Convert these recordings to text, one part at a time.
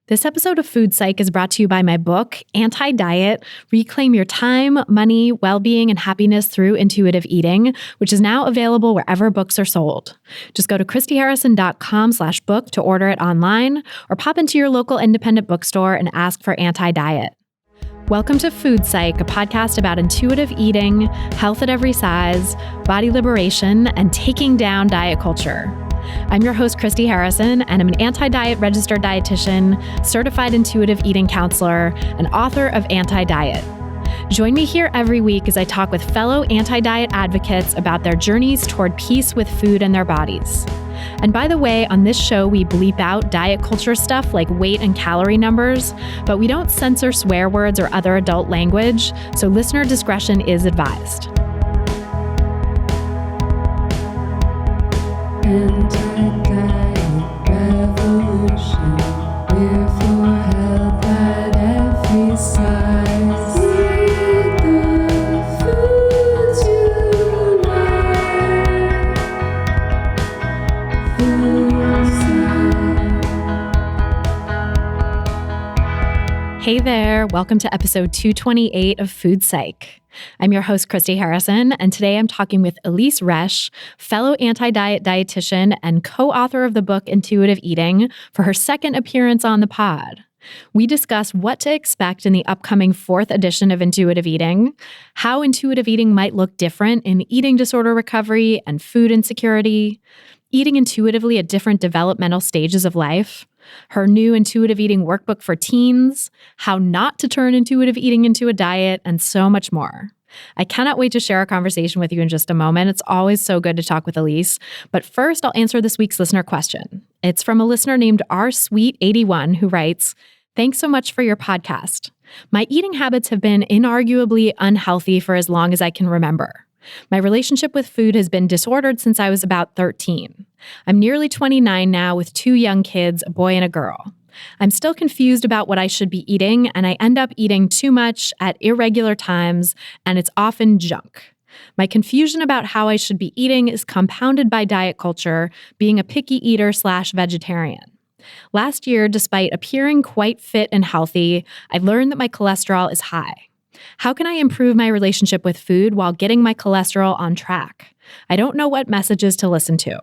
This episode of Food Psych is brought to you by my book, Anti-Diet, Reclaim Your Time, Money, Well-Being, and Happiness Through Intuitive Eating, which is now available wherever books are sold. Just go to christyharrison.com/book to order it online, or pop into your local independent bookstore and ask for Anti-Diet. Welcome to Food Psych, a podcast about intuitive eating, health at every size, body liberation, and taking down diet culture. I'm your host, Christy Harrison, and I'm an anti-diet registered dietitian, certified intuitive eating counselor, and author of Anti-Diet. Join me here every week as I talk with fellow anti-diet advocates about their journeys toward peace with food and their bodies. And by the way, on this show, we bleep out diet culture stuff like weight and calorie numbers, but we don't censor swear words or other adult language, so listener discretion is advised. Anti-diet revolution, we're for health at every size. Eat the foods you like. Food Psych. Hey there, welcome to episode 228 of Food Psych. I'm your host, Christy Harrison, and today I'm talking with Elyse Resch, fellow anti-diet dietitian and co-author of the book Intuitive Eating, for her second appearance on the pod. We discuss what to expect in the upcoming 4th edition of Intuitive Eating, how intuitive eating might look different in eating disorder recovery and food insecurity, eating intuitively at different developmental stages of life, her new Intuitive Eating Workbook for teens, how not to turn intuitive eating into a diet, and so much more. I cannot wait to share a conversation with you in just a moment. It's always so good to talk with Elyse. But first, I'll answer this week's listener question. It's from a listener named rsweet81 who writes, "Thanks so much for your podcast. My eating habits have been inarguably unhealthy for as long as I can remember. My relationship with food has been disordered since I was about 13. I'm nearly 29 now with 2 young kids, a boy and a girl. I'm still confused about what I should be eating, and I end up eating too much at irregular times, and it's often junk. My confusion about how I should be eating is compounded by diet culture, being a picky eater/vegetarian. Last year, despite appearing quite fit and healthy, I learned that my cholesterol is high. How can I improve my relationship with food while getting my cholesterol on track? I don't know what messages to listen to."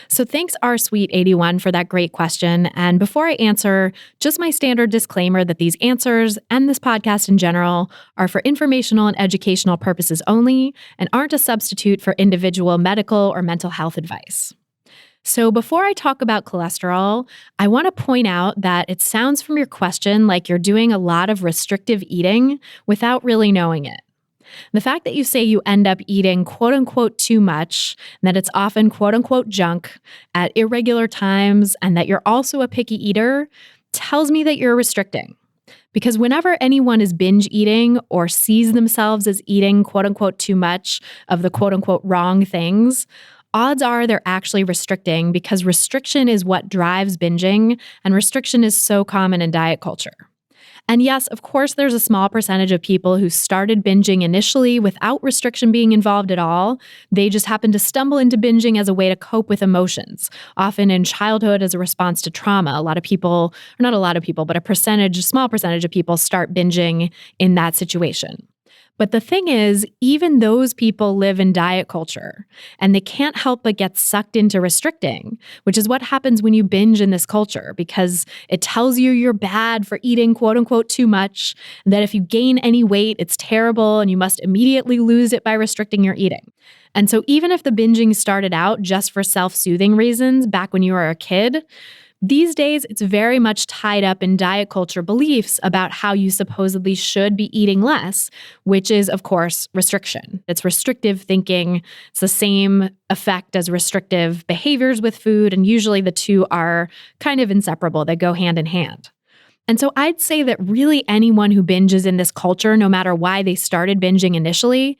So thanks rsweet81 for that great question. And before I answer, just my standard disclaimer that these answers and this podcast in general are for informational and educational purposes only and aren't a substitute for individual medical or mental health advice. So before I talk about cholesterol, I want to point out that it sounds from your question like you're doing a lot of restrictive eating without really knowing it. The fact that you say you end up eating quote unquote too much, and that it's often quote unquote junk at irregular times, and that you're also a picky eater tells me that you're restricting. Because whenever anyone is binge eating or sees themselves as eating quote unquote too much of the quote unquote wrong things, odds are they're actually restricting, because restriction is what drives binging, and restriction is so common in diet culture. And yes, of course, there's a small percentage of people who started binging initially without restriction being involved at all. They just happened to stumble into binging as a way to cope with emotions, often in childhood as a response to trauma. A lot of people, or not a lot of people, but a small percentage of people start binging in that situation. But the thing is, even those people live in diet culture, and they can't help but get sucked into restricting, which is what happens when you binge in this culture, because it tells you you're bad for eating quote unquote too much, and that if you gain any weight, it's terrible and you must immediately lose it by restricting your eating. And so even if the binging started out just for self-soothing reasons back when you were a kid, these days, it's very much tied up in diet culture beliefs about how you supposedly should be eating less, which is, of course, restriction. It's restrictive thinking. It's the same effect as restrictive behaviors with food, and usually the two are kind of inseparable. They go hand in hand. And so I'd say that really anyone who binges in this culture, no matter why they started binging initially,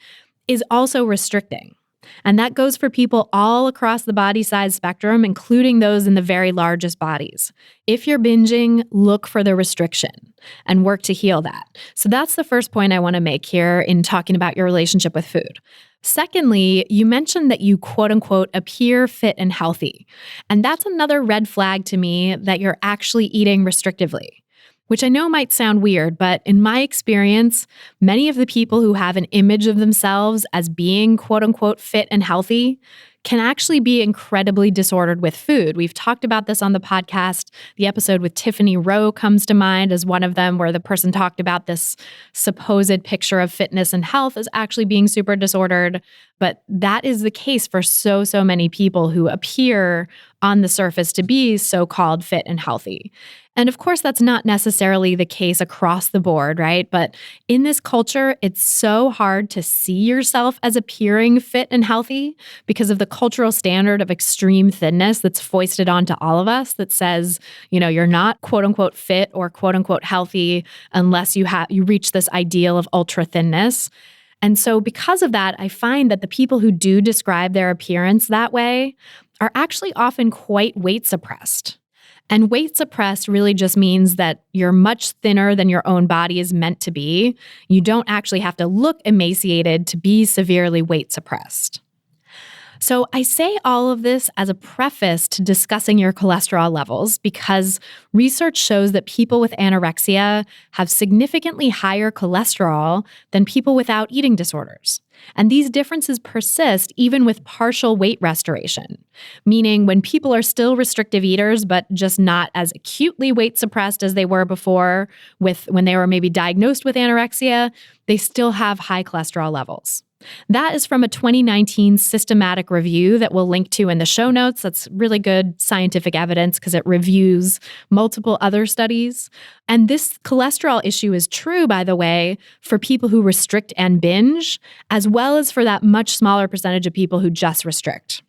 is also restricting. And that goes for people all across the body size spectrum, including those in the very largest bodies. If you're binging, look for the restriction and work to heal that. So that's the first point I want to make here in talking about your relationship with food. Secondly, you mentioned that you quote unquote appear fit and healthy. And that's another red flag to me that you're actually eating restrictively, which I know might sound weird, but in my experience, many of the people who have an image of themselves as being quote unquote fit and healthy can actually be incredibly disordered with food. We've talked about this on the podcast. The episode with Tiffany Rowe comes to mind as one of them, where the person talked about this supposed picture of fitness and health as actually being super disordered. But that is the case for so many people who appear on the surface to be so-called fit and healthy. And of course, that's not necessarily the case across the board, right? But in this culture, it's so hard to see yourself as appearing fit and healthy because of the cultural standard of extreme thinness that's foisted onto all of us that says, you're not quote unquote fit or quote unquote healthy unless you reach this ideal of ultra thinness. And so because of that, I find that the people who do describe their appearance that way are actually often quite weight suppressed. And weight suppressed really just means that you're much thinner than your own body is meant to be. You don't actually have to look emaciated to be severely weight suppressed. So I say all of this as a preface to discussing your cholesterol levels because research shows that people with anorexia have significantly higher cholesterol than people without eating disorders. And these differences persist even with partial weight restoration, meaning when people are still restrictive eaters, but just not as acutely weight suppressed as they were before when they were maybe diagnosed with anorexia, they still have high cholesterol levels. That is from a 2019 systematic review that we'll link to in the show notes. That's really good scientific evidence because it reviews multiple other studies. And this cholesterol issue is true, by the way, for people who restrict and binge, as well as for that much smaller percentage of people who just restrict.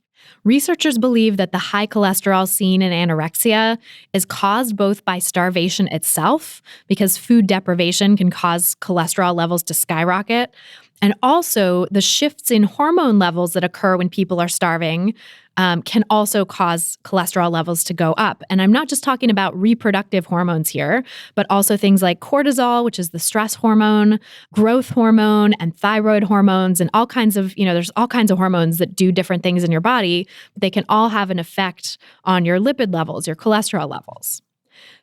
Researchers believe that the high cholesterol seen in anorexia is caused both by starvation itself, because food deprivation can cause cholesterol levels to skyrocket, and also the shifts in hormone levels that occur when people are starving can also cause cholesterol levels to go up. And I'm not just talking about reproductive hormones here, but also things like cortisol, which is the stress hormone, growth hormone, and thyroid hormones, and all kinds of, there's all kinds of hormones that do different things in your body, but they can all have an effect on your lipid levels, your cholesterol levels.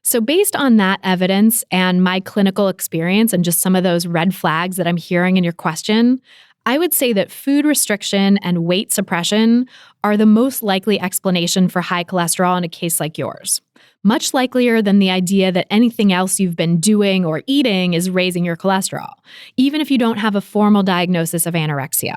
So based on that evidence and my clinical experience and just some of those red flags that I'm hearing in your question, I would say that food restriction and weight suppression are the most likely explanation for high cholesterol in a case like yours. Much likelier than the idea that anything else you've been doing or eating is raising your cholesterol, even if you don't have a formal diagnosis of anorexia.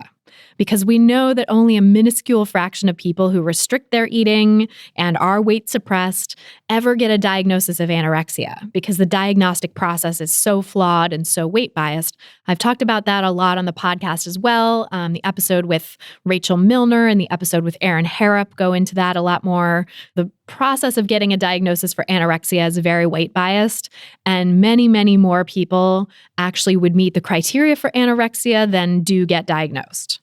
Because we know that only a minuscule fraction of people who restrict their eating and are weight suppressed ever get a diagnosis of anorexia, because the diagnostic process is so flawed and so weight biased. I've talked about that a lot on the podcast as well. The episode with Rachel Milner and the episode with Erin Harrop go into that a lot more. The process of getting a diagnosis for anorexia is very weight biased, and many more people actually would meet the criteria for anorexia than do get diagnosed.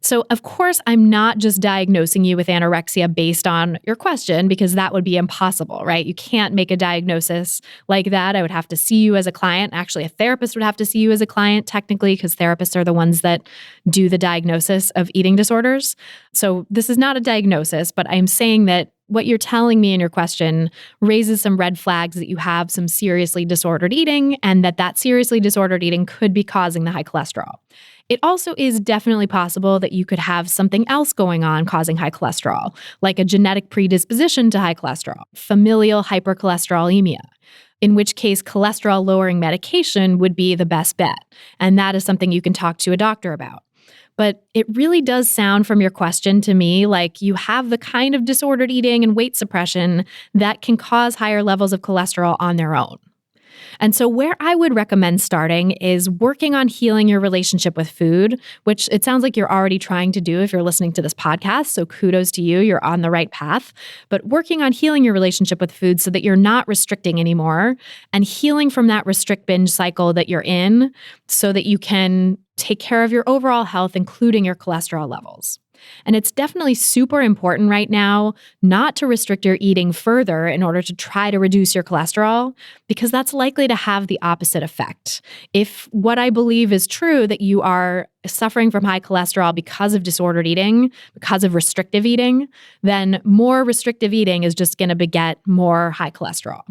So, of course, I'm not just diagnosing you with anorexia based on your question, because that would be impossible, right? You can't make a diagnosis like that. I would have to see you as a client. Actually, a therapist would have to see you as a client, technically, because therapists are the ones that do the diagnosis of eating disorders. So this is not a diagnosis, but I'm saying that what you're telling me in your question raises some red flags that you have some seriously disordered eating, and that seriously disordered eating could be causing the high cholesterol. It also is definitely possible that you could have something else going on causing high cholesterol, like a genetic predisposition to high cholesterol, familial hypercholesterolemia, in which case cholesterol-lowering medication would be the best bet. And that is something you can talk to a doctor about. But it really does sound from your question to me like you have the kind of disordered eating and weight suppression that can cause higher levels of cholesterol on their own. And so where I would recommend starting is working on healing your relationship with food, which it sounds like you're already trying to do if you're listening to this podcast. So kudos to you. You're on the right path. But working on healing your relationship with food so that you're not restricting anymore, and healing from that restrict binge cycle that you're in so that you can take care of your overall health, including your cholesterol levels. And it's definitely super important right now not to restrict your eating further in order to try to reduce your cholesterol, because that's likely to have the opposite effect. If what I believe is true, that you are suffering from high cholesterol because of disordered eating, because of restrictive eating, then more restrictive eating is just going to beget more high cholesterol.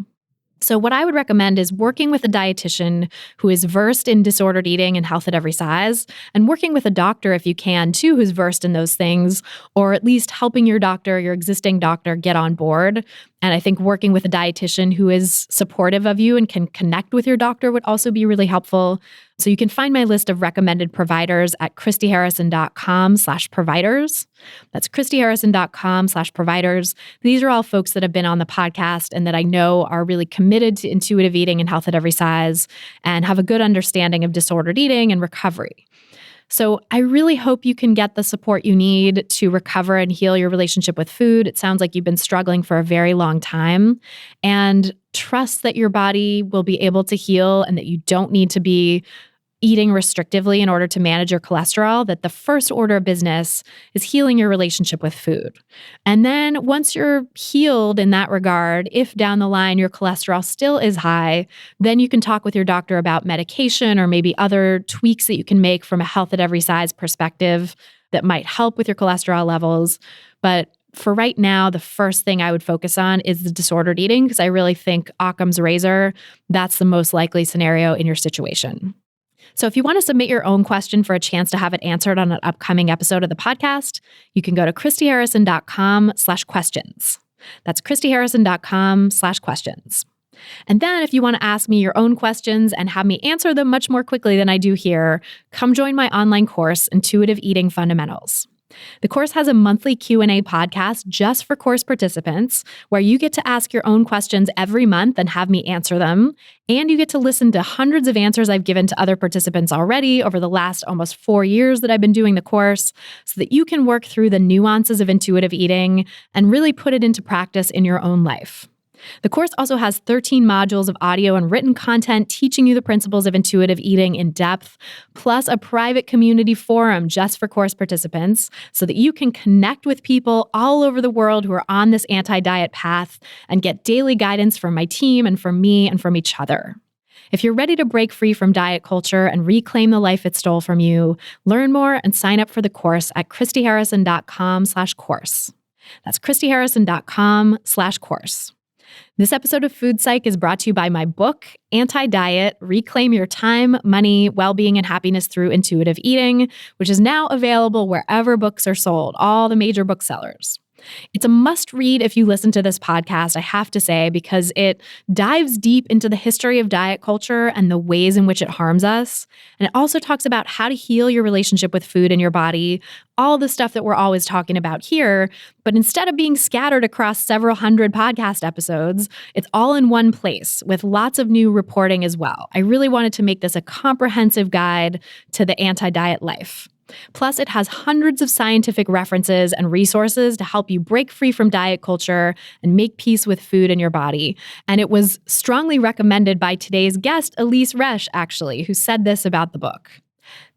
So what I would recommend is working with a dietitian who is versed in disordered eating and health at every size, and working with a doctor if you can too, who's versed in those things, or at least helping your doctor, your existing doctor, get on board. And I think working with a dietitian who is supportive of you and can connect with your doctor would also be really helpful. So you can find my list of recommended providers at christyharrison.com/providers. That's christyharrison.com/providers. These are all folks that have been on the podcast and that I know are really committed to intuitive eating and health at every size and have a good understanding of disordered eating and recovery. So I really hope you can get the support you need to recover and heal your relationship with food. It sounds like you've been struggling for a very long time, and trust that your body will be able to heal and that you don't need to be eating restrictively in order to manage your cholesterol, that the first order of business is healing your relationship with food. And then once you're healed in that regard, if down the line your cholesterol still is high, then you can talk with your doctor about medication or maybe other tweaks that you can make from a health at every size perspective that might help with your cholesterol levels. But for right now, the first thing I would focus on is the disordered eating, because I really think Occam's razor, that's the most likely scenario in your situation. So if you want to submit your own question for a chance to have it answered on an upcoming episode of the podcast, you can go to christyharrison.com/questions. That's christyharrison.com/questions. And then if you want to ask me your own questions and have me answer them much more quickly than I do here, come join my online course, Intuitive Eating Fundamentals. The course has a monthly Q&A podcast just for course participants, where you get to ask your own questions every month and have me answer them. And you get to listen to hundreds of answers I've given to other participants already over the last almost 4 years that I've been doing the course, so that you can work through the nuances of intuitive eating and really put it into practice in your own life. The course also has 13 modules of audio and written content teaching you the principles of intuitive eating in depth, plus a private community forum just for course participants so that you can connect with people all over the world who are on this anti-diet path and get daily guidance from my team and from me and from each other. If you're ready to break free from diet culture and reclaim the life it stole from you, learn more and sign up for the course at christyharrison.com/course. That's christyharrison.com/course. This episode of Food Psych is brought to you by my book, Anti-Diet: Reclaim Your Time, Money, Well-Being, and Happiness Through Intuitive Eating, which is now available wherever books are sold, all the major booksellers. It's a must-read if you listen to this podcast, I have to say, because it dives deep into the history of diet culture and the ways in which it harms us. And it also talks about how to heal your relationship with food and your body, all the stuff that we're always talking about here. But instead of being scattered across several hundred podcast episodes, it's all in one place with lots of new reporting as well. I really wanted to make this a comprehensive guide to the anti-diet life. Plus, it has hundreds of scientific references and resources to help you break free from diet culture and make peace with food and your body. And it was strongly recommended by today's guest, Elyse Resch, actually, who said this about the book.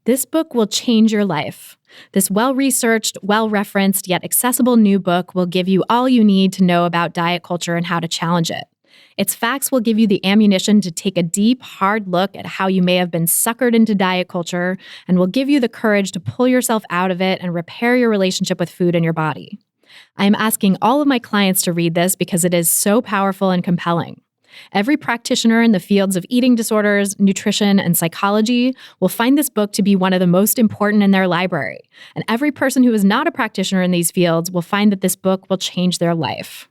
This book will change your life. This well-researched, well-referenced, yet accessible new book will give you all you need to know about diet culture and how to challenge it. Its facts will give you the ammunition to take a deep, hard look at how you may have been suckered into diet culture, and will give you the courage to pull yourself out of it and repair your relationship with food and your body. I am asking all of my clients to read this because it is so powerful and compelling. Every practitioner in the fields of eating disorders, nutrition, and psychology will find this book to be one of the most important in their library. And every person who is not a practitioner in these fields will find that this book will change their life.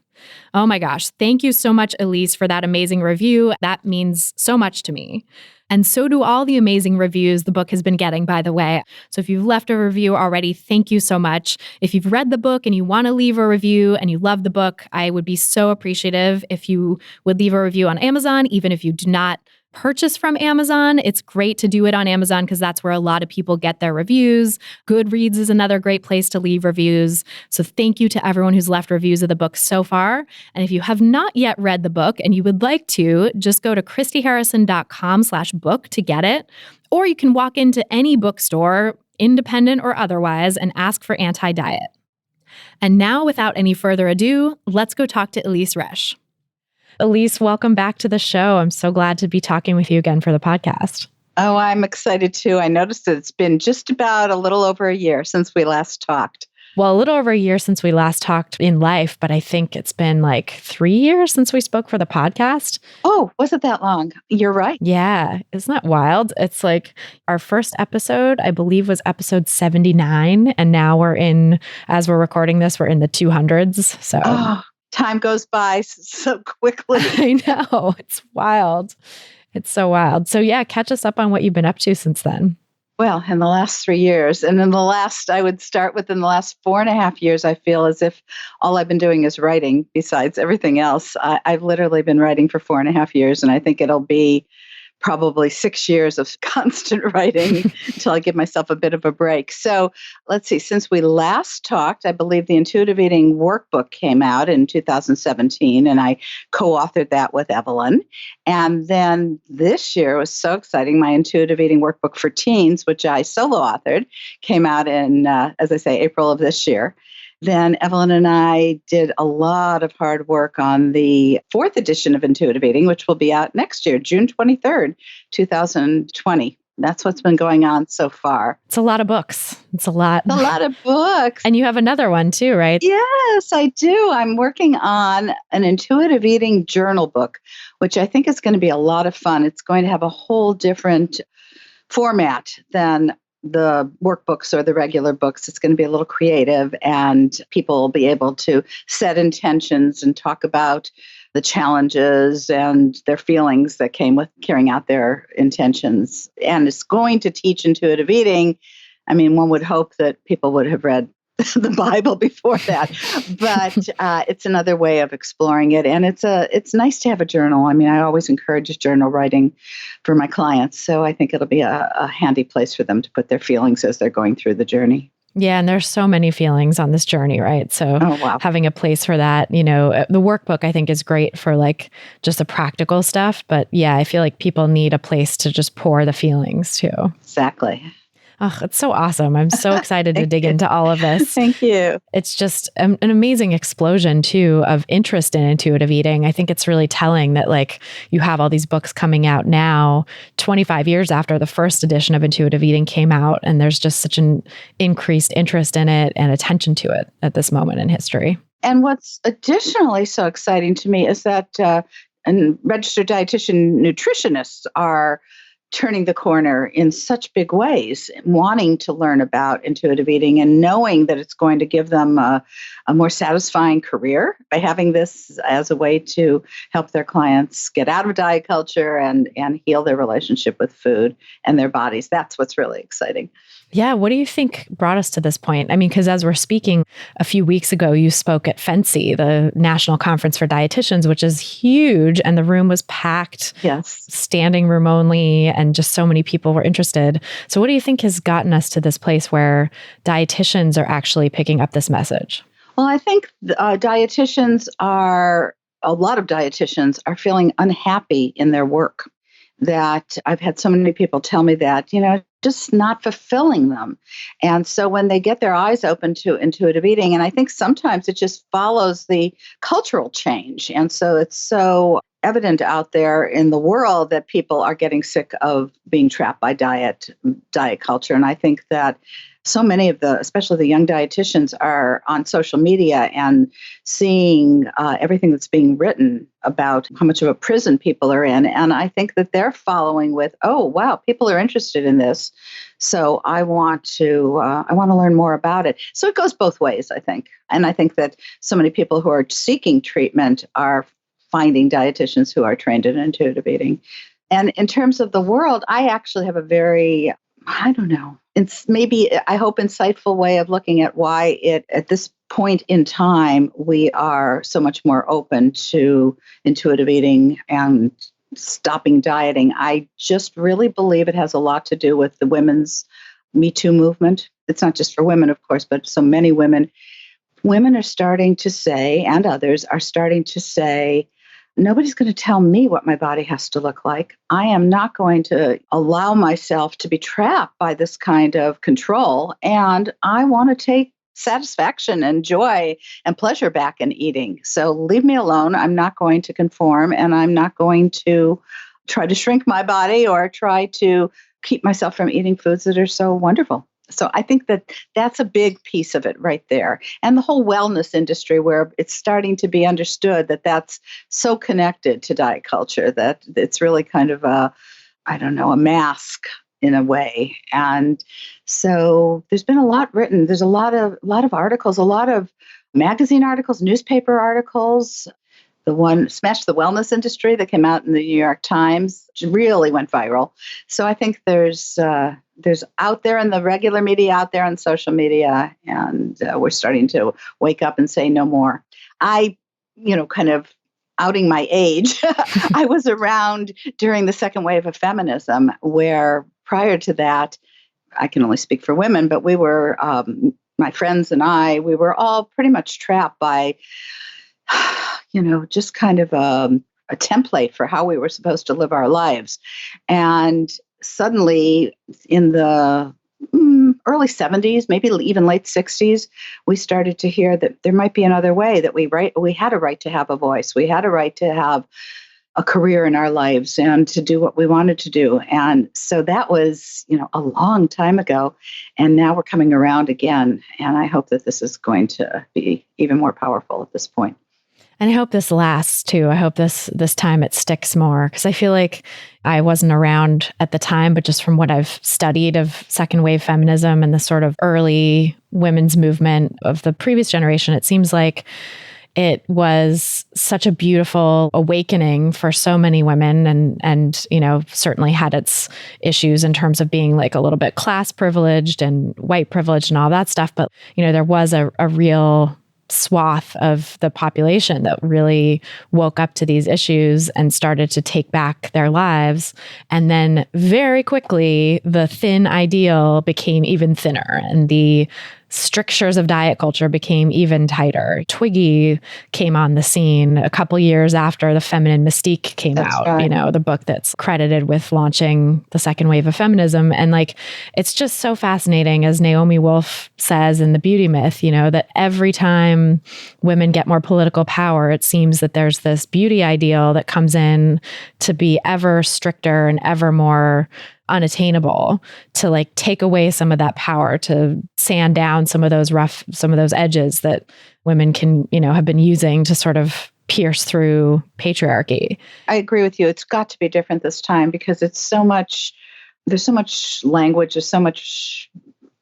Oh my gosh, thank you so much, Elyse, for that amazing review. That means so much to me. And so do all the amazing reviews the book has been getting, by the way. So if you've left a review already, thank you so much. If you've read the book and you want to leave a review and you love the book, I would be so appreciative if you would leave a review on Amazon, even if you do not purchase from Amazon. It's great to do it on Amazon because that's where a lot of people get their reviews. Goodreads is another great place to leave reviews. So thank you to everyone who's left reviews of the book so far. And if you have not yet read the book and you would like to, just go to christyharrison.com/book to get it. Or you can walk into any bookstore independent or otherwise, and ask for anti-diet. And now, without any further ado, let's go talk to Elyse Resch. Elyse, welcome back to the show. I'm so glad to be talking with you again for the podcast. Oh, I'm excited too. I noticed that it's been just about a little over a year since we last talked. Well, a little over a year since we last talked in life, but I think it's been like 3 years since we spoke for the podcast. Oh, was it that long? You're right. Yeah. Isn't that wild? It's like our first episode, I believe, was episode 79. And now as we're recording this, we're in the 200s. So time goes by so quickly. I know. It's wild. It's so wild. So yeah, catch us up on what you've been up to since then. Well, in the last 3 years, and in the last 4.5 years, I feel as if all I've been doing is writing besides everything else. I've literally been writing for 4.5 years, and I think it'll be probably 6 years of constant writing until I give myself a bit of a break. So let's see, since we last talked, I believe the Intuitive Eating Workbook came out in 2017, and I co-authored that with Evelyn. And then this year was so exciting. My Intuitive Eating Workbook for Teens, which I solo authored, came out in, as I say, April of this year. Then Evelyn and I did a lot of hard work on the 4th edition of Intuitive Eating, which will be out next year, June 23rd, 2020. That's what's been going on so far. It's a lot of books. It's a lot. A lot of books. And you have another one too, right? Yes, I do. I'm working on an intuitive eating journal book, which I think is going to be a lot of fun. It's going to have a whole different format than the workbooks or the regular books. It's going to be a little creative, and people will be able to set intentions and talk about the challenges and their feelings that came with carrying out their intentions. And it's going to teach intuitive eating. I mean, one would hope that people would have read the Bible before that, but it's another way of exploring it. And it's nice to have a journal. I mean, I always encourage journal writing for my clients. So I think it'll be a handy place for them to put their feelings as they're going through the journey. Yeah. And there's so many feelings on this journey, right? So having a place for that, the workbook I think is great for like just the practical stuff. But yeah, I feel like people need a place to just pour the feelings too. Exactly. Oh, it's so awesome. I'm so excited to dig into all of this. Thank you. It's just an amazing explosion too of interest in intuitive eating. I think it's really telling that like you have all these books coming out now, 25 years after the first edition of Intuitive Eating came out. And there's just such an increased interest in it and attention to it at this moment in history. And what's additionally so exciting to me is that registered dietitian nutritionists are turning the corner in such big ways, wanting to learn about intuitive eating and knowing that it's going to give them a more satisfying career by having this as a way to help their clients get out of diet culture and heal their relationship with food and their bodies. That's what's really exciting. Yeah. What do you think brought us to this point? I mean, because as we're speaking a few weeks ago, you spoke at FADA, the National Conference for Dietitians, which is huge. And the room was packed, yes, standing room only, and just so many people were interested. So what do you think has gotten us to this place where dietitians are actually picking up this message? Well, I think a lot of dietitians are feeling unhappy in their work. That I've had so many people tell me that, just not fulfilling them. And so when they get their eyes open to intuitive eating, and I think sometimes it just follows the cultural change. And so it's so evident out there in the world that people are getting sick of being trapped by diet culture. And I think that so many of especially the young dietitians are on social media and seeing everything that's being written about how much of a prison people are in. And I think that they're following with, oh, wow, people are interested in this. So I want to learn more about it. So it goes both ways, I think. And I think that so many people who are seeking treatment are finding dietitians who are trained in intuitive eating. And in terms of the world, I actually have a very, it's maybe, I hope, insightful way of looking at why at this point in time, we are so much more open to intuitive eating and stopping dieting. I just really believe it has a lot to do with the women's Me Too movement. It's not just for women, of course, but so many women. Women are starting to say, and others are starting to say, nobody's going to tell me what my body has to look like. I am not going to allow myself to be trapped by this kind of control. And I want to take satisfaction and joy and pleasure back in eating. So leave me alone. I'm not going to conform, and I'm not going to try to shrink my body or try to keep myself from eating foods that are so wonderful. So I think that that's a big piece of it right there. And the whole wellness industry, where it's starting to be understood that that's so connected to diet culture, that it's really kind of a mask in a way. And so there's been a lot written. There's a lot of articles, a lot of magazine articles, newspaper articles. The one, Smash the Wellness Industry, that came out in the New York Times, really went viral. So I think there's out there in the regular media, out there on social media, and we're starting to wake up and say no more. I, kind of outing my age, I was around during the second wave of feminism, where prior to that, I can only speak for women, but we were, my friends and I, we were all pretty much trapped by just kind of a template for how we were supposed to live our lives. And suddenly in the early 70s, maybe even late 60s, we started to hear that there might be another way, that we had a right to have a voice. We had a right to have a career in our lives and to do what we wanted to do. And so that was, a long time ago. And now we're coming around again. And I hope that this is going to be even more powerful at this point. And I hope this lasts too. I hope this time it sticks more, because I feel like I wasn't around at the time, but just from what I've studied of second wave feminism and the sort of early women's movement of the previous generation, it seems like it was such a beautiful awakening for so many women, and certainly had its issues in terms of being like a little bit class privileged and white privileged and all that stuff. But, there was a real swath of the population that really woke up to these issues and started to take back their lives. And then very quickly, the thin ideal became even thinner, and the strictures of diet culture became even tighter. Twiggy came on the scene a couple years after The Feminine Mystique came out, right. The book that's credited with launching the second wave of feminism. And it's just so fascinating, as Naomi Wolf says in The Beauty Myth, that every time women get more political power, it seems that there's this beauty ideal that comes in to be ever stricter and ever more unattainable, to take away some of that power, to sand down some of those edges that women can, have been using to sort of pierce through patriarchy. I agree with you. It's got to be different this time, because there's so much language, there's so much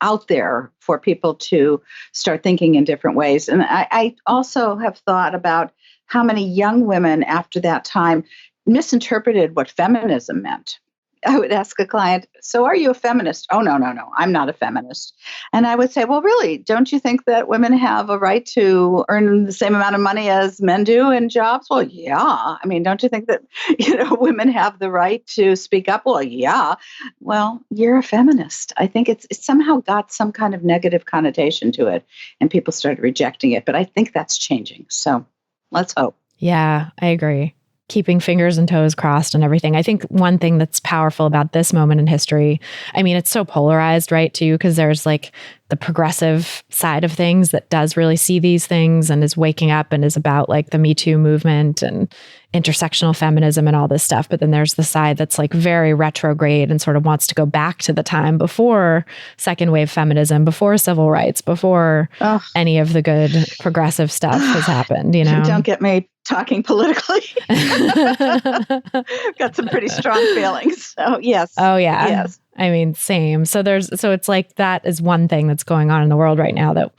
out there for people to start thinking in different ways. And I also have thought about how many young women after that time misinterpreted what feminism meant. I would ask a client, so are you a feminist? Oh, no, I'm not a feminist. And I would say, well, really, don't you think that women have a right to earn the same amount of money as men do in jobs? Well, yeah. I mean, don't you think that, women have the right to speak up? Well, yeah. Well, you're a feminist. I think it's somehow got some kind of negative connotation to it, and people started rejecting it. But I think that's changing. So let's hope. Yeah, I agree. Keeping fingers and toes crossed and everything. I think one thing that's powerful about this moment in history, I mean, it's so polarized, right, too, because there's the progressive side of things that does really see these things and is waking up and is about the Me Too movement and intersectional feminism and all this stuff. But then there's the side that's very retrograde and sort of wants to go back to the time before second wave feminism, before civil rights, before any of the good progressive stuff has happened, Don't get me talking politically. Got some pretty strong feelings. So yes. Oh yeah. Yes. I mean, same. So it's that is one thing that's going on in the world right now that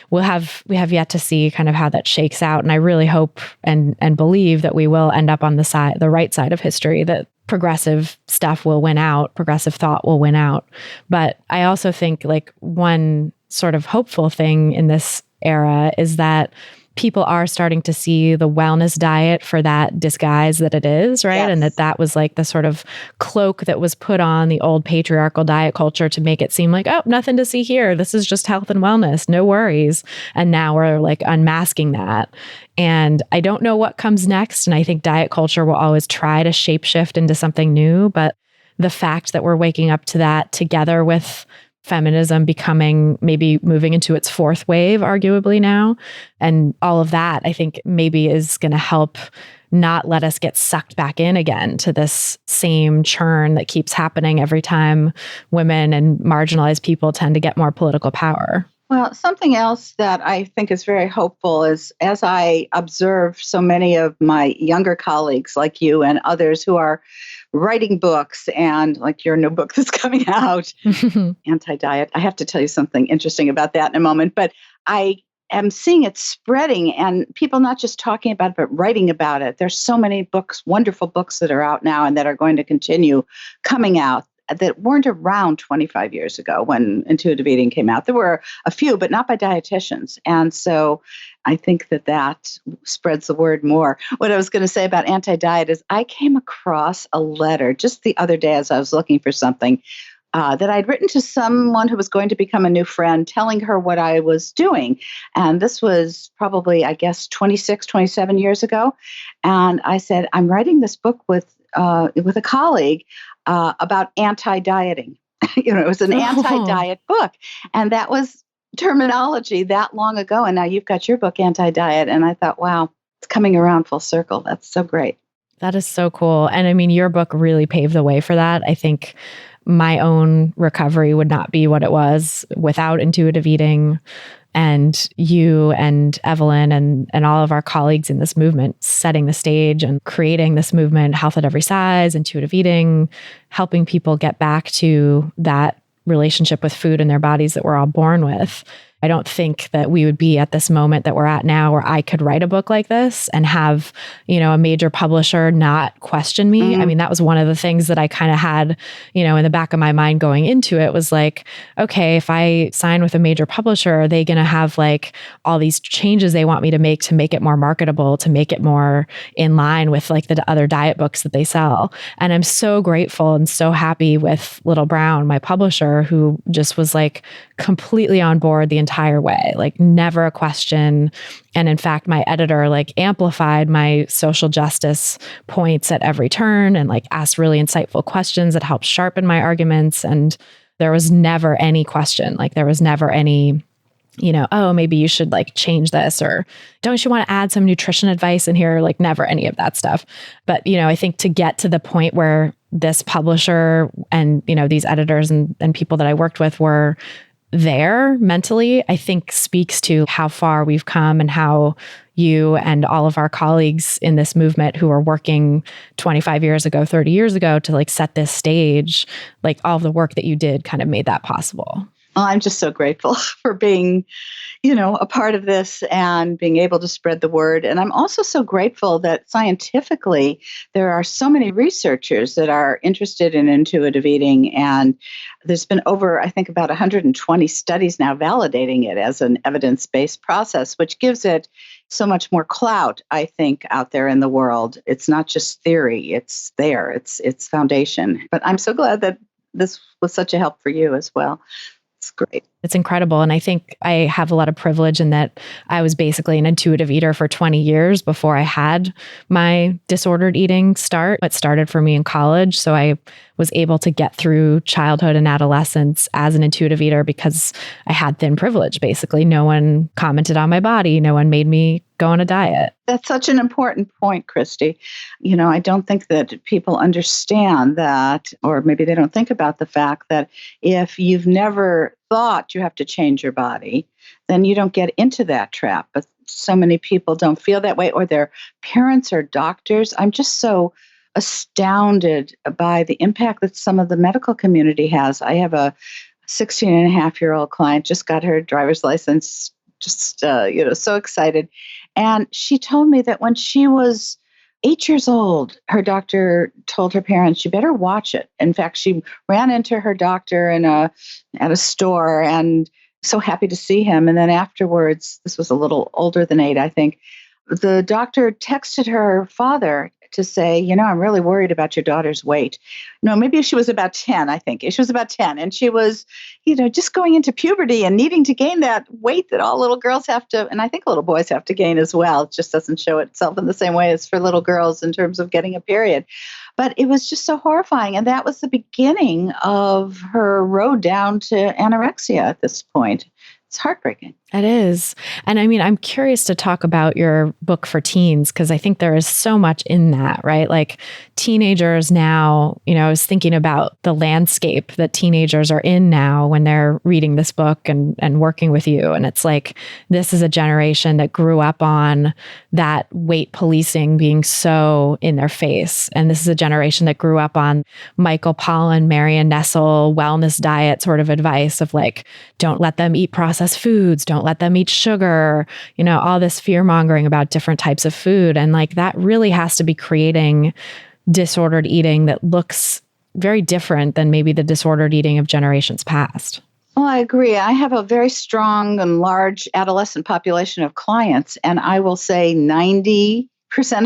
we have yet to see kind of how that shakes out. And I really hope and believe that we will end up on the right side of history, that progressive stuff will win out, progressive thought will win out. But I also think one sort of hopeful thing in this era is that people are starting to see the wellness diet for that disguise that it is, right? Yes. And that was like the sort of cloak that was put on the old patriarchal diet culture to make it seem like, oh, nothing to see here. This is just health and wellness, no worries. And now we're like unmasking that. And I don't know what comes next. And I think diet culture will always try to shapeshift into something new. But the fact that we're waking up to that together with feminism becoming maybe moving into its fourth wave, arguably now. And all of that, I think maybe is going to help not let us get sucked back in again to this same churn that keeps happening every time women and marginalized people tend to get more political power. Well, something else that I think is very hopeful is as I observe so many of my younger colleagues like you and others who are writing books and like your new book that's coming out, Anti-Diet. I have to tell you something interesting about that in a moment, but I am seeing it spreading and people not just talking about it, but writing about it. There's so many books, wonderful books that are out now and that are going to continue coming out that weren't around 25 years ago when intuitive eating came out. There were a few, but not by dietitians. And so I think that spreads the word more. What I was going to say about anti-diet is I came across a letter just the other day as I was looking for something that I'd written to someone who was going to become a new friend, telling her what I was doing. And this was probably, I guess, 26, 27 years ago. And I said, I'm writing this book with a colleague about anti-dieting. It was an anti-diet book. And that was terminology that long ago. And now you've got your book, Anti-Diet. And I thought, wow, it's coming around full circle. That's so great. That is so cool. And I mean, your book really paved the way for that. I think my own recovery would not be what it was without intuitive eating. And you and Evelyn and all of our colleagues in this movement setting the stage and creating this movement, Health at Every Size, intuitive eating, helping people get back to that relationship with food and their bodies that we're all born with. I don't think that we would be at this moment that we're at now where I could write a book like this and have, a major publisher not question me. I mean, that was one of the things that I kind of had, in the back of my mind going into it was like, okay, if I sign with a major publisher, are they going to have like all these changes they want me to make it more marketable, to make it more in line with like the other diet books that they sell? And I'm so grateful and so happy with Little Brown, my publisher, who just was like completely on board the entire way, like never a question. And in fact, my editor like amplified my social justice points at every turn and like asked really insightful questions that helped sharpen my arguments. And there was never any question, like there was never any, oh, maybe you should like change this, or don't you want to add some nutrition advice in here? Like never any of that stuff. But, I think to get to the point where this publisher and, these editors and people that I worked with were there mentally, I think speaks to how far we've come and how you and all of our colleagues in this movement who are working 25 years ago, 30 years ago to like set this stage, like all of the work that you did kind of made that possible. Well, I'm just so grateful for being, a part of this and being able to spread the word. And I'm also so grateful that scientifically, there are so many researchers that are interested in intuitive eating. And there's been over, I think, about 120 studies now validating it as an evidence-based process, which gives it so much more clout, I think, out there in the world. It's not just theory, it's there, it's foundation. But I'm so glad that this was such a help for you as well. It's great. It's incredible. And I think I have a lot of privilege in that I was basically an intuitive eater for 20 years before I had my disordered eating start. It started for me in college. So I was able to get through childhood and adolescence as an intuitive eater because I had thin privilege, basically. No one commented on my body. No one made me go on a diet. That's such an important point, Christy. I don't think that people understand that, or maybe they don't think about the fact that if you've never thought you have to change your body, then you don't get into that trap. But so many people don't feel that way, or their parents or doctors. I'm just so astounded by the impact that some of the medical community has. I have a 16-and-a-half-year-old client, just got her driver's license, just, so excited. And she told me that when she was 8 years old, her doctor told her parents, you better watch it. In fact, she ran into her doctor at a store and so happy to see him. And then afterwards, this was a little older than 8, I think, the doctor texted her father to say, I'm really worried about your daughter's weight. No, maybe she was about 10, I think. She was about 10. And she was, just going into puberty and needing to gain that weight that all little girls have to, and I think little boys have to gain as well. It just doesn't show itself in the same way as for little girls in terms of getting a period. But it was just so horrifying. And that was the beginning of her road down to anorexia at this point. It's heartbreaking. It is. And I mean, I'm curious to talk about your book for teens, because I think there is so much in that, right? Like teenagers now, I was thinking about the landscape that teenagers are in now when they're reading this book and working with you. And it's like, this is a generation that grew up on that weight policing being so in their face. And this is a generation that grew up on Michael Pollan, Marion Nestle, wellness diet sort of advice of like, don't let them eat processed foods, don't let them eat sugar, all this fear mongering about different types of food. And like that really has to be creating disordered eating that looks very different than maybe the disordered eating of generations past. Well, I agree. I have a very strong and large adolescent population of clients, and I will say 90%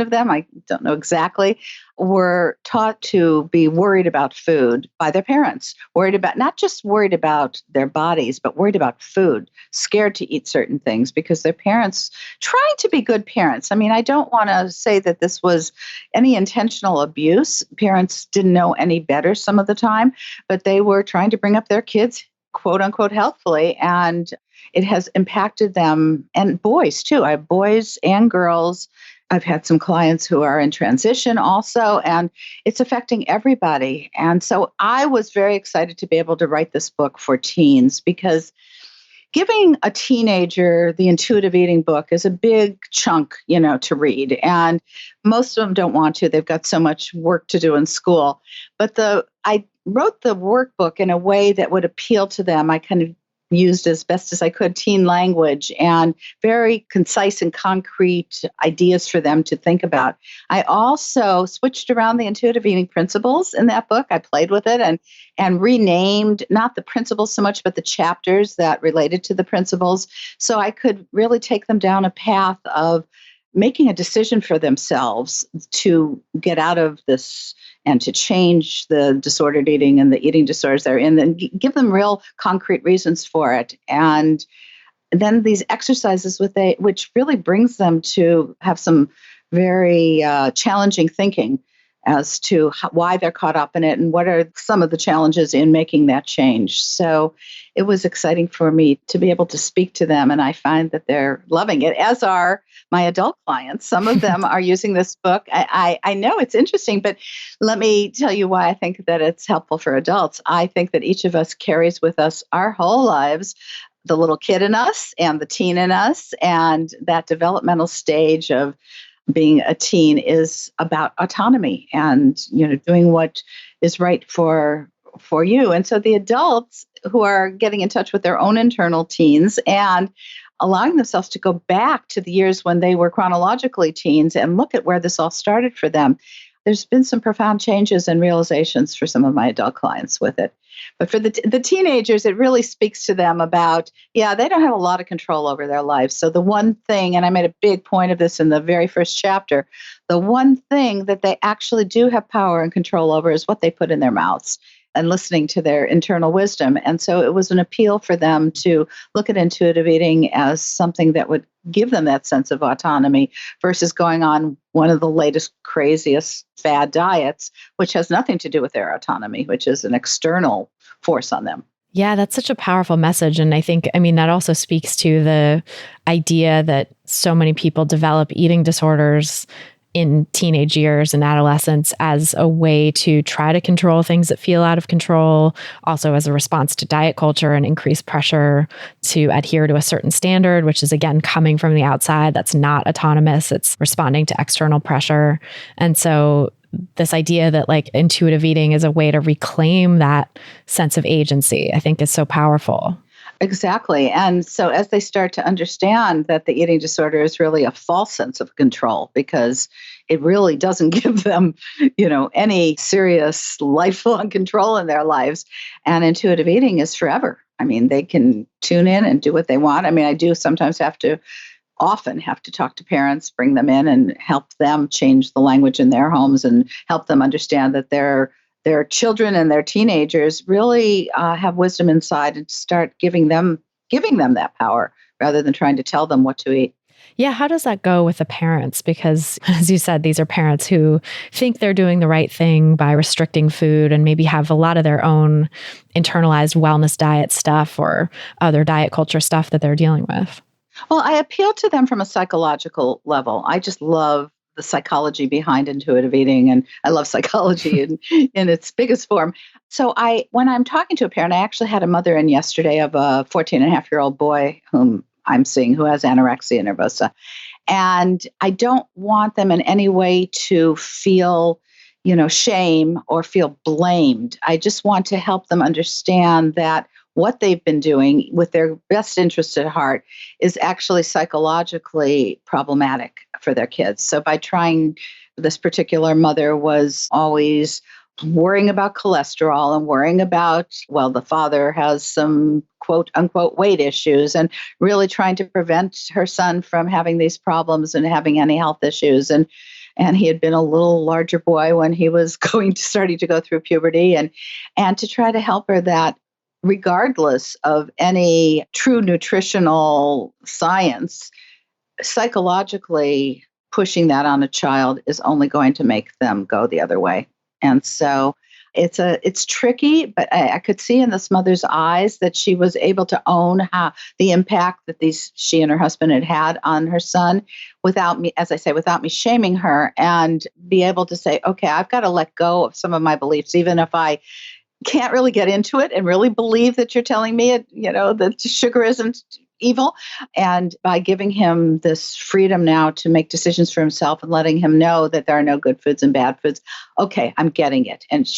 of them, I don't know exactly, were taught to be worried about food by their parents, not just worried about their bodies, but worried about food, scared to eat certain things because their parents, trying to be good parents. I mean, I don't want to say that this was any intentional abuse. Parents didn't know any better some of the time, but they were trying to bring up their kids, quote unquote, healthfully. And it has impacted them, and boys too. I have boys and girls. I've had some clients who are in transition also, and it's affecting everybody. And so I was very excited to be able to write this book for teens, because giving a teenager the intuitive eating book is a big chunk, to read. And most of them don't want to. They've got so much work to do in school. But I wrote the workbook in a way that would appeal to them. I kind of used as best as I could teen language and very concise and concrete ideas for them to think about. I also switched around the intuitive eating principles in that book. I played with it and renamed not the principles so much, but the chapters that related to the principles. So I could really take them down a path of making a decision for themselves to get out of this and to change the disordered eating and the eating disorders they're in, and give them real concrete reasons for it. And then these exercises which really brings them to have some very challenging thinking as to why they're caught up in it and what are some of the challenges in making that change. So it was exciting for me to be able to speak to them, and I find that they're loving it, as are my adult clients. Some of them are using this book. I know it's interesting, but let me tell you why I think that it's helpful for adults. I think that each of us carries with us our whole lives the little kid in us and the teen in us, and that developmental stage of being a teen is about autonomy and, doing what is right for you. And so the adults who are getting in touch with their own internal teens and allowing themselves to go back to the years when they were chronologically teens and look at where this all started for them. There's been some profound changes and realizations for some of my adult clients with it. But for the teenagers, it really speaks to them about, they don't have a lot of control over their lives. So the one thing, and I made a big point of this in the very first chapter, the one thing that they actually do have power and control over is what they put in their mouths and listening to their internal wisdom. And so it was an appeal for them to look at intuitive eating as something that would give them that sense of autonomy versus going on one of the latest, craziest fad diets, which has nothing to do with their autonomy, which is an external force on them. Yeah, that's such a powerful message. And I think, that also speaks to the idea that so many people develop eating disorders in teenage years and adolescence as a way to try to control things that feel out of control, also as a response to diet culture and increased pressure to adhere to a certain standard, which is, again, coming from the outside. That's not autonomous. It's responding to external pressure. And so this idea that intuitive eating is a way to reclaim that sense of agency, I think is so powerful. Exactly. And so as they start to understand that the eating disorder is really a false sense of control, because it really doesn't give them, any serious lifelong control in their lives. And intuitive eating is forever. I mean, they can tune in and do what they want. I mean, I do sometimes often have to talk to parents, bring them in and help them change the language in their homes and help them understand that their children and their teenagers really have wisdom inside, and start giving them that power rather than trying to tell them what to eat. Yeah, how does that go with the parents? Because as you said, these are parents who think they're doing the right thing by restricting food and maybe have a lot of their own internalized wellness diet stuff or other diet culture stuff that they're dealing with. Well, I appeal to them from a psychological level. I just love the psychology behind intuitive eating, and I love psychology in its biggest form. So when I'm talking to a parent, I actually had a mother in yesterday of a 14-and-a-half-year-old boy whom I'm seeing who has anorexia nervosa. And I don't want them in any way to feel, shame or feel blamed. I just want to help them understand that what they've been doing with their best interest at heart is actually psychologically problematic for their kids. So by trying, this particular mother was always worrying about cholesterol and worrying about, the father has some quote unquote weight issues, and really trying to prevent her son from having these problems and having any health issues. And he had been a little larger boy when he was starting to go through puberty, and to try to help her that regardless of any true nutritional science, psychologically pushing that on a child is only going to make them go the other way. And so it's tricky, but I could see in this mother's eyes that she was able to own the impact that she and her husband had on her son without me, as I say, without me shaming her, and be able to say, okay, I've got to let go of some of my beliefs, even if I can't really get into it and really believe that you're telling me that sugar isn't evil. And by giving him this freedom now to make decisions for himself and letting him know that there are no good foods and bad foods, okay, I'm getting it. And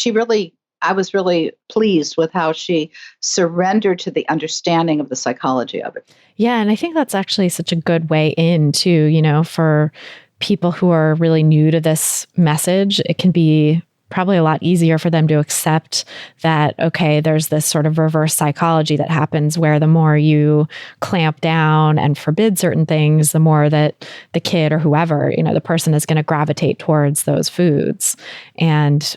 I was really pleased with how she surrendered to the understanding of the psychology of it. Yeah, and I think that's actually such a good way in too, for people who are really new to this message. It can be probably a lot easier for them to accept that, okay, there's this sort of reverse psychology that happens where the more you clamp down and forbid certain things, the more that the kid or whoever, the person is going to gravitate towards those foods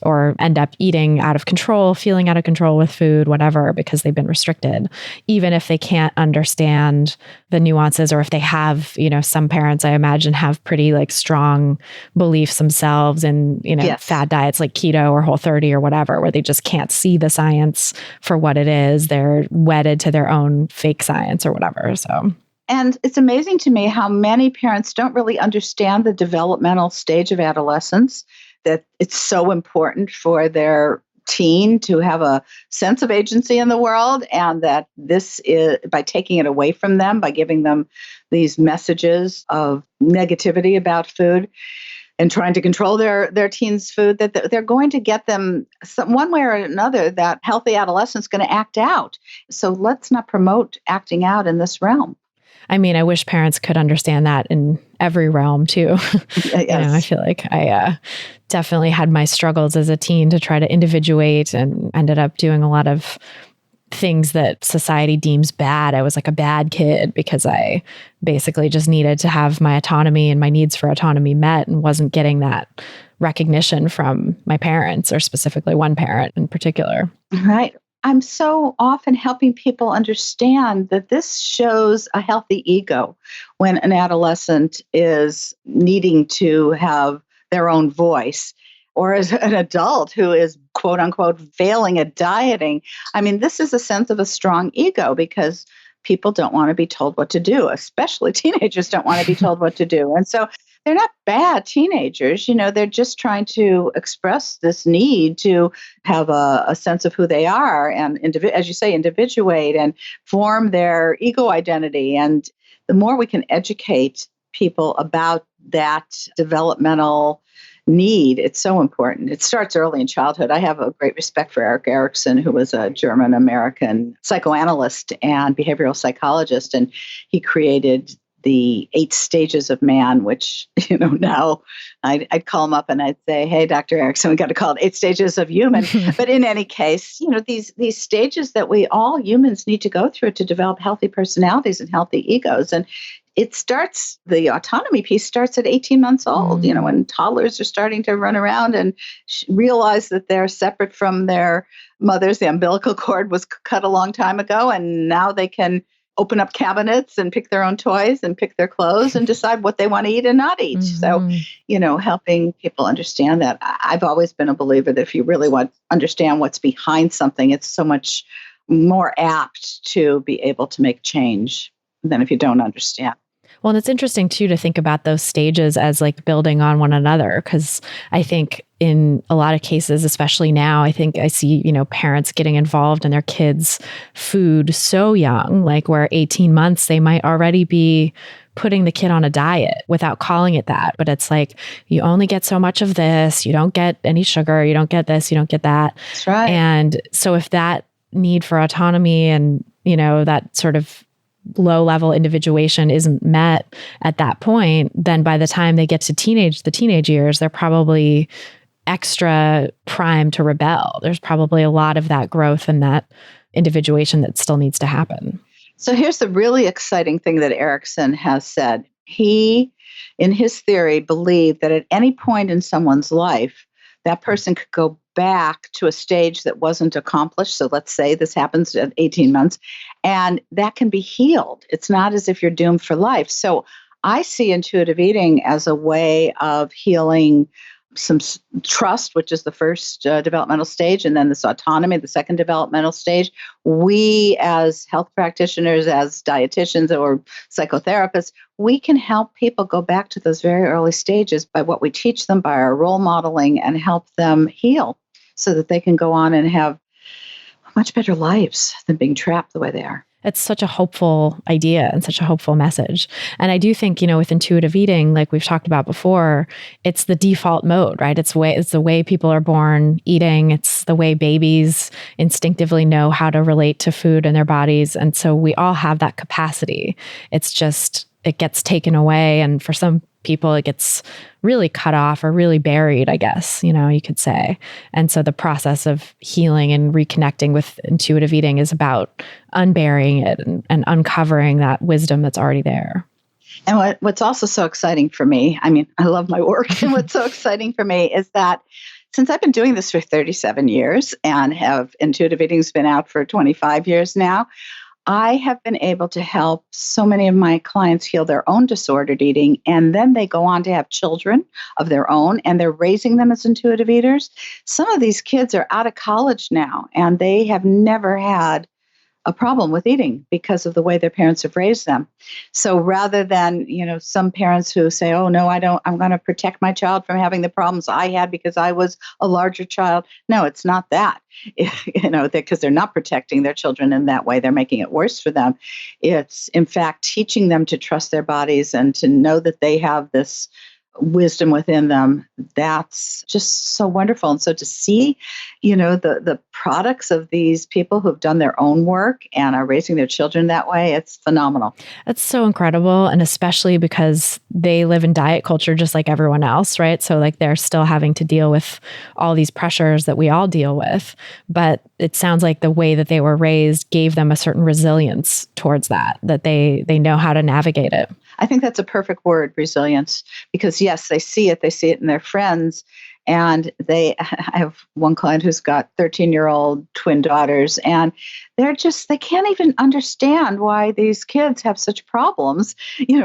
or end up eating out of control, feeling out of control with food, whatever, because they've been restricted, even if they can't understand the nuances, or if they have, some parents I imagine have pretty strong beliefs themselves in, Yes. fad diets like keto or Whole30 or whatever, where they just can't see the science for what it is. They're wedded to their own fake science or whatever. So. And it's amazing to me how many parents don't really understand the developmental stage of adolescence, that it's so important for their teen to have a sense of agency in the world, and that this is, by taking it away from them, by giving them these messages of negativity about food, and trying to control their teens' food, that they're going to get them one way or another, that healthy adolescence is going to act out. So let's not promote acting out in this realm. I mean, I wish parents could understand that in every realm too. Yes. I feel like I definitely had my struggles as a teen to try to individuate, and ended up doing a lot of things that society deems bad. I was like a bad kid because I basically just needed to have my autonomy and my needs for autonomy met, and wasn't getting that recognition from my parents, or specifically one parent in particular. Right. I'm so often helping people understand that this shows a healthy ego when an adolescent is needing to have their own voice, or as an adult who is quote unquote failing at dieting. I mean, this is a sense of a strong ego, because people don't want to be told what to do, especially teenagers don't want to be told what to do. And so they're not bad teenagers, they're just trying to express this need to have a sense of who they are, and as you say, individuate and form their ego identity. And the more we can educate people about that developmental need, it's so important. It starts early in childhood. I have a great respect for Eric Erikson, who was a German-American psychoanalyst and behavioral psychologist, and he created the 8 stages of man, which, now I'd call him up and I'd say, hey, Dr. Erickson, we got to call it 8 stages of human. But in any case, these stages that we all humans need to go through to develop healthy personalities and healthy egos. And the autonomy piece starts at 18 months old, when toddlers are starting to run around and realize that they're separate from their mothers. The umbilical cord was cut a long time ago, and now they can open up cabinets and pick their own toys and pick their clothes and decide what they want to eat and not eat. So, helping people understand that. I've always been a believer that if you really want to understand what's behind something, it's so much more apt to be able to make change than if you don't understand. Well, and it's interesting too to think about those stages as like building on one another, because I think in a lot of cases, especially now, I think I see, parents getting involved in their kids' food so young, like where 18 months, they might already be putting the kid on a diet without calling it that. But it's like, you only get so much of this, you don't get any sugar, you don't get this, you don't get that. That's right. And so if that need for autonomy and, that sort of low-level individuation isn't met at that point, then by the time they get to the teenage years, they're probably extra primed to rebel. There's probably a lot of that growth and that individuation that still needs to happen. So here's the really exciting thing that Erickson has said. He, in his theory, believed that at any point in someone's life, that person could go back to a stage that wasn't accomplished. So let's say this happens at 18 months, and that can be healed. It's not as if you're doomed for life. So I see intuitive eating as a way of healing some trust, which is the first developmental stage, and then this autonomy, the second developmental stage. We as health practitioners, as dietitians or psychotherapists, we can help people go back to those very early stages by what we teach them, by our role modeling, and help them heal so that they can go on and have much better lives than being trapped the way they are. It's such a hopeful idea and such a hopeful message. And I do think, with intuitive eating, like we've talked about before, it's the default mode, right? It's the way people are born eating. It's the way babies instinctively know how to relate to food in their bodies. And so we all have that capacity. It's just, it gets taken away. And for some people, it gets really cut off or really buried, I guess, you could say. And so the process of healing and reconnecting with intuitive eating is about unburying it and uncovering that wisdom that's already there. And what's also so exciting for me, I love my work, and what's so exciting for me is that since I've been doing this for 37 years and have intuitive eating's been out for 25 years now, I have been able to help so many of my clients heal their own disordered eating, and then they go on to have children of their own, and they're raising them as intuitive eaters. Some of these kids are out of college now, and they have never had a problem with eating because of the way their parents have raised them. So rather than, some parents who say, oh, no, I'm going to protect my child from having the problems I had because I was a larger child. No, it's not that, because they're not protecting their children in that way. They're making it worse for them. It's, in fact, teaching them to trust their bodies and to know that they have this wisdom within them. That's just so wonderful. And so to see, the products of these people who've done their own work and are raising their children that way, it's phenomenal. That's so incredible. And especially because they live in diet culture just like everyone else, right? So like they're still having to deal with all these pressures that we all deal with. But it sounds like the way that they were raised gave them a certain resilience towards that they know how to navigate it. I think that's a perfect word, resilience, because yes, they see it in their friends. And I have one client who's got 13-year-old twin daughters, and they can't even understand why these kids have such problems,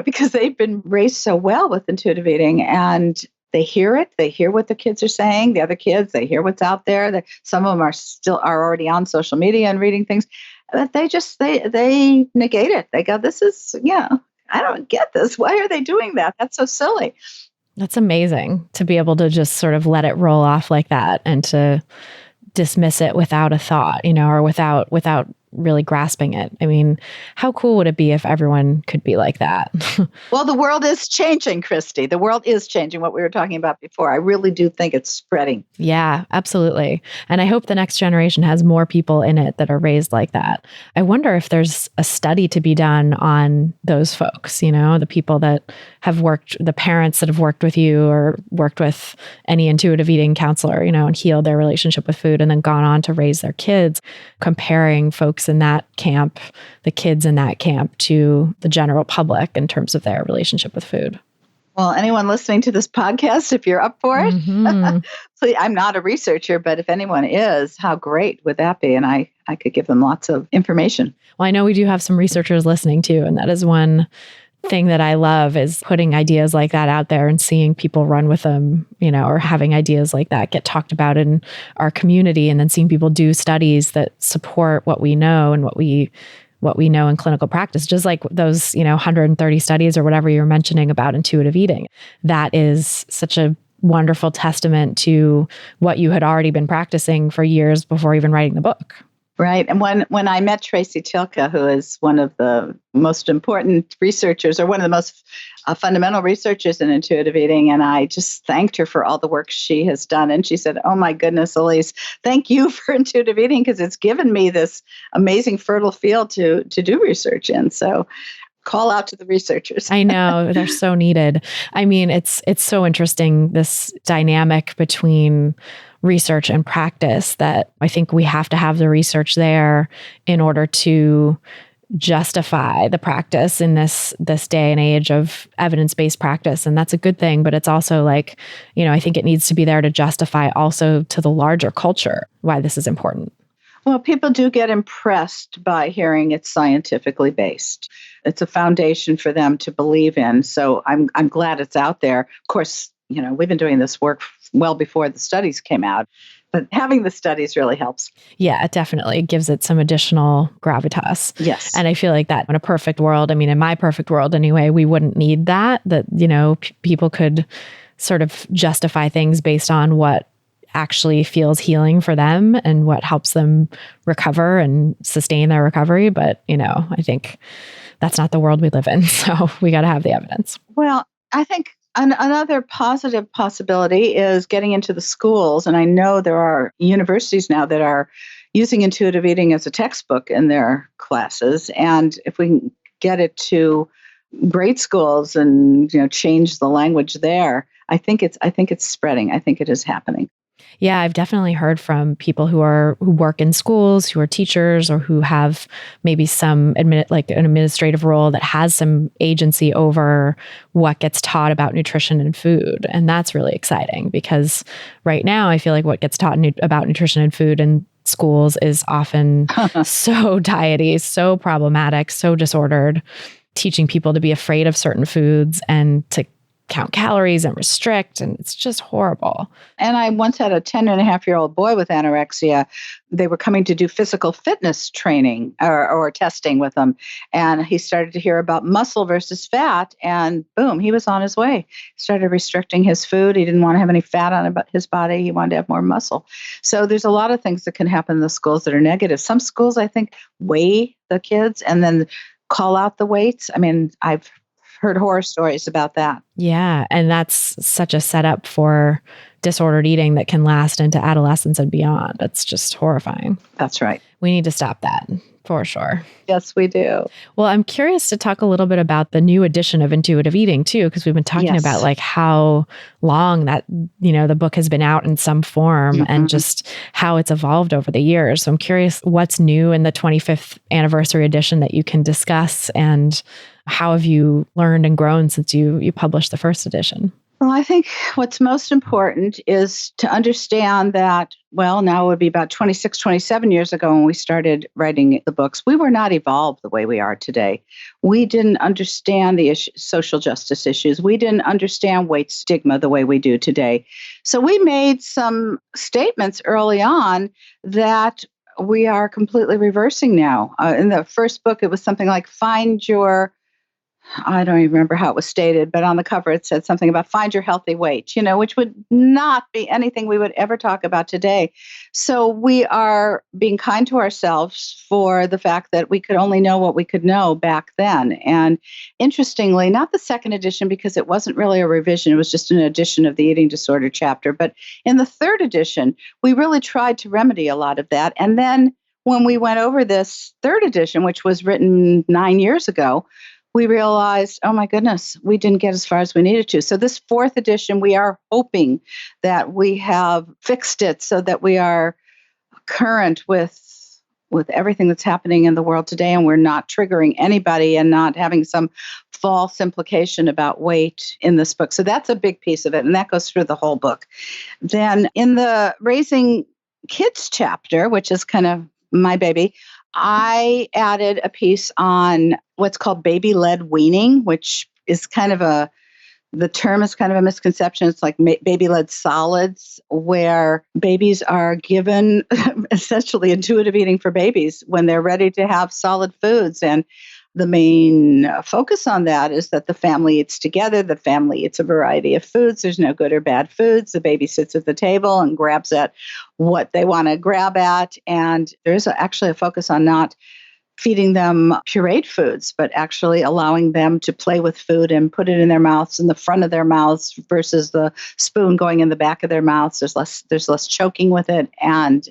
because they've been raised so well with intuitive eating, and they hear it. They hear what the kids are saying. The other kids, they hear what's out there. Some of them are already on social media and reading things, but they negate it. They go, this is, I don't get this. Why are they doing that? That's so silly. That's amazing to be able to just sort of let it roll off like that and to dismiss it without a thought, or without really grasping it. I mean, how cool would it be if everyone could be like that? Well, the world is changing, Christy. The world is changing, what we were talking about before. I really do think it's spreading. Yeah, absolutely. And I hope the next generation has more people in it that are raised like that. I wonder if there's a study to be done on those folks, the people that have worked, the parents that have worked with you or worked with any intuitive eating counselor, and healed their relationship with food and then gone on to raise their kids, comparing folks in that camp, the kids in that camp, to the general public in terms of their relationship with food. Well, anyone listening to this podcast, if you're up for it, so I'm not a researcher, but if anyone is, how great would that be? And I could give them lots of information. Well, I know we do have some researchers listening too, and that is one thing that I love is putting ideas like that out there and seeing people run with them, or having ideas like that get talked about in our community, and then seeing people do studies that support what we know and what we know in clinical practice, just like those, 130 studies or whatever you were mentioning about intuitive eating. That is such a wonderful testament to what you had already been practicing for years before even writing the book. Right. And when I met Tracy Tilka, who is one of the most important researchers or one of the most fundamental researchers in intuitive eating, and I just thanked her for all the work she has done. And she said, "Oh my goodness, Elyse, thank you for intuitive eating because it's given me this amazing fertile field to do research in." So call out to the researchers. I know, they're so needed. I mean, it's so interesting, this dynamic between research and practice, that I think we have to have the research there in order to justify the practice in this day and age of evidence-based practice. And that's a good thing, but it's also like, I think it needs to be there to justify also to the larger culture why this is important. Well, people do get impressed by hearing it's scientifically based. It's a foundation for them to believe in. So I'm glad it's out there. Of course, we've been doing this work well before the studies came out, but having the studies really helps. Yeah, it definitely gives it some additional gravitas. Yes. And I feel like that in a perfect world, in my perfect world anyway, we wouldn't need that people could sort of justify things based on what actually feels healing for them and what helps them recover and sustain their recovery. But, I think that's not the world we live in. So we got to have the evidence. Well, I think another positive possibility is getting into the schools. And I know there are universities now that are using intuitive eating as a textbook in their classes. And if we can get it to grade schools and, change the language there, I think it's spreading. I think it is happening. Yeah, I've definitely heard from people who work in schools, who are teachers, or who have maybe some an administrative role that has some agency over what gets taught about nutrition and food. And that's really exciting because right now I feel like what gets taught about nutrition and food in schools is often so diety, so problematic, so disordered, teaching people to be afraid of certain foods and to count calories and restrict, and it's just horrible. And I once had a 10-and-a-half-year-old boy with anorexia. They were coming to do physical fitness training or testing with them, and he started to hear about muscle versus fat, and boom, he was on his way. He started restricting his food. He didn't want to have any fat on his body. He wanted to have more muscle. So there's a lot of things that can happen in the schools that are negative. Some schools, I think, weigh the kids and then call out the weights. I've heard horror stories about that. Yeah. And that's such a setup for disordered eating that can last into adolescence and beyond. It's just horrifying. That's right. We need to stop that for sure. Yes, we do. Well, I'm curious to talk a little bit about the new edition of Intuitive Eating too, because we've been talking about like how long that, the book has been out in some form and just how it's evolved over the years. So I'm curious what's new in the 25th anniversary edition that you can discuss, and how have you learned and grown since you published the first edition? Well, I think what's most important is to understand that, now it would be about 26, 27 years ago when we started writing the books, we were not evolved the way we are today. We didn't understand the social justice issues. We didn't understand weight stigma the way we do today. So we made some statements early on that we are completely reversing now. In the first book, it was something like find your I don't even remember how it was stated, but on the cover it said something about find your healthy weight, which would not be anything we would ever talk about today. So we are being kind to ourselves for the fact that we could only know what we could know back then. And interestingly, not the second edition, because it wasn't really a revision, it was just an edition of the eating disorder chapter. But in the third edition, we really tried to remedy a lot of that. And then when we went over this third edition, which was written 9 years ago, we realized, oh my goodness, we didn't get as far as we needed to. So this fourth edition, we are hoping that we have fixed it so that we are current with everything that's happening in the world today, and we're not triggering anybody and not having some false implication about weight in this book. So that's a big piece of it, and that goes through the whole book. Then in the Raising Kids chapter, which is kind of my baby, I added a piece on what's called baby-led weaning, which is the term is kind of a misconception. It's like baby-led solids, where babies are given essentially intuitive eating for babies when they're ready to have solid foods. And the main focus on that is that the family eats together. The family eats a variety of foods. There's no good or bad foods. The baby sits at the table and grabs at what they want to grab at. And there's actually a focus on not feeding them pureed foods, but actually allowing them to play with food and put it in their mouths, in the front of their mouths versus the spoon going in the back of their mouths. There's less choking with it. And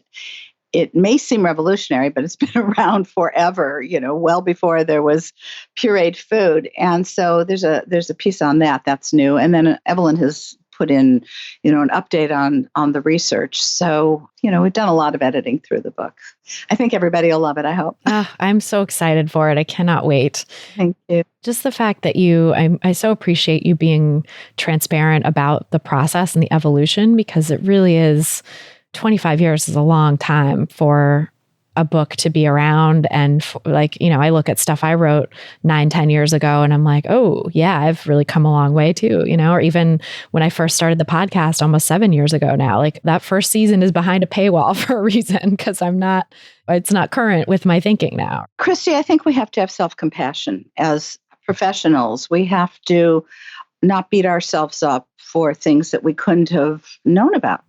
it may seem revolutionary, but it's been around forever, well before there was pureed food. And so there's a piece on that that's new. And then Evelyn has put in, an update on the research. So, we've done a lot of editing through the book. I think everybody will love it, I hope. I'm so excited for it. I cannot wait. Thank you. Just the fact that I so appreciate you being transparent about the process and the evolution, because it really is, 25 years is a long time for a book to be around. And I look at stuff I wrote 9-10 years ago and I'm like, oh yeah, I've really come a long way too, or even when I first started the podcast almost 7 years ago now, like that first season is behind a paywall for a reason, because it's not current with my thinking now. Christy, I think we have to have self-compassion as professionals. We have to not beat ourselves up for things that we couldn't have known about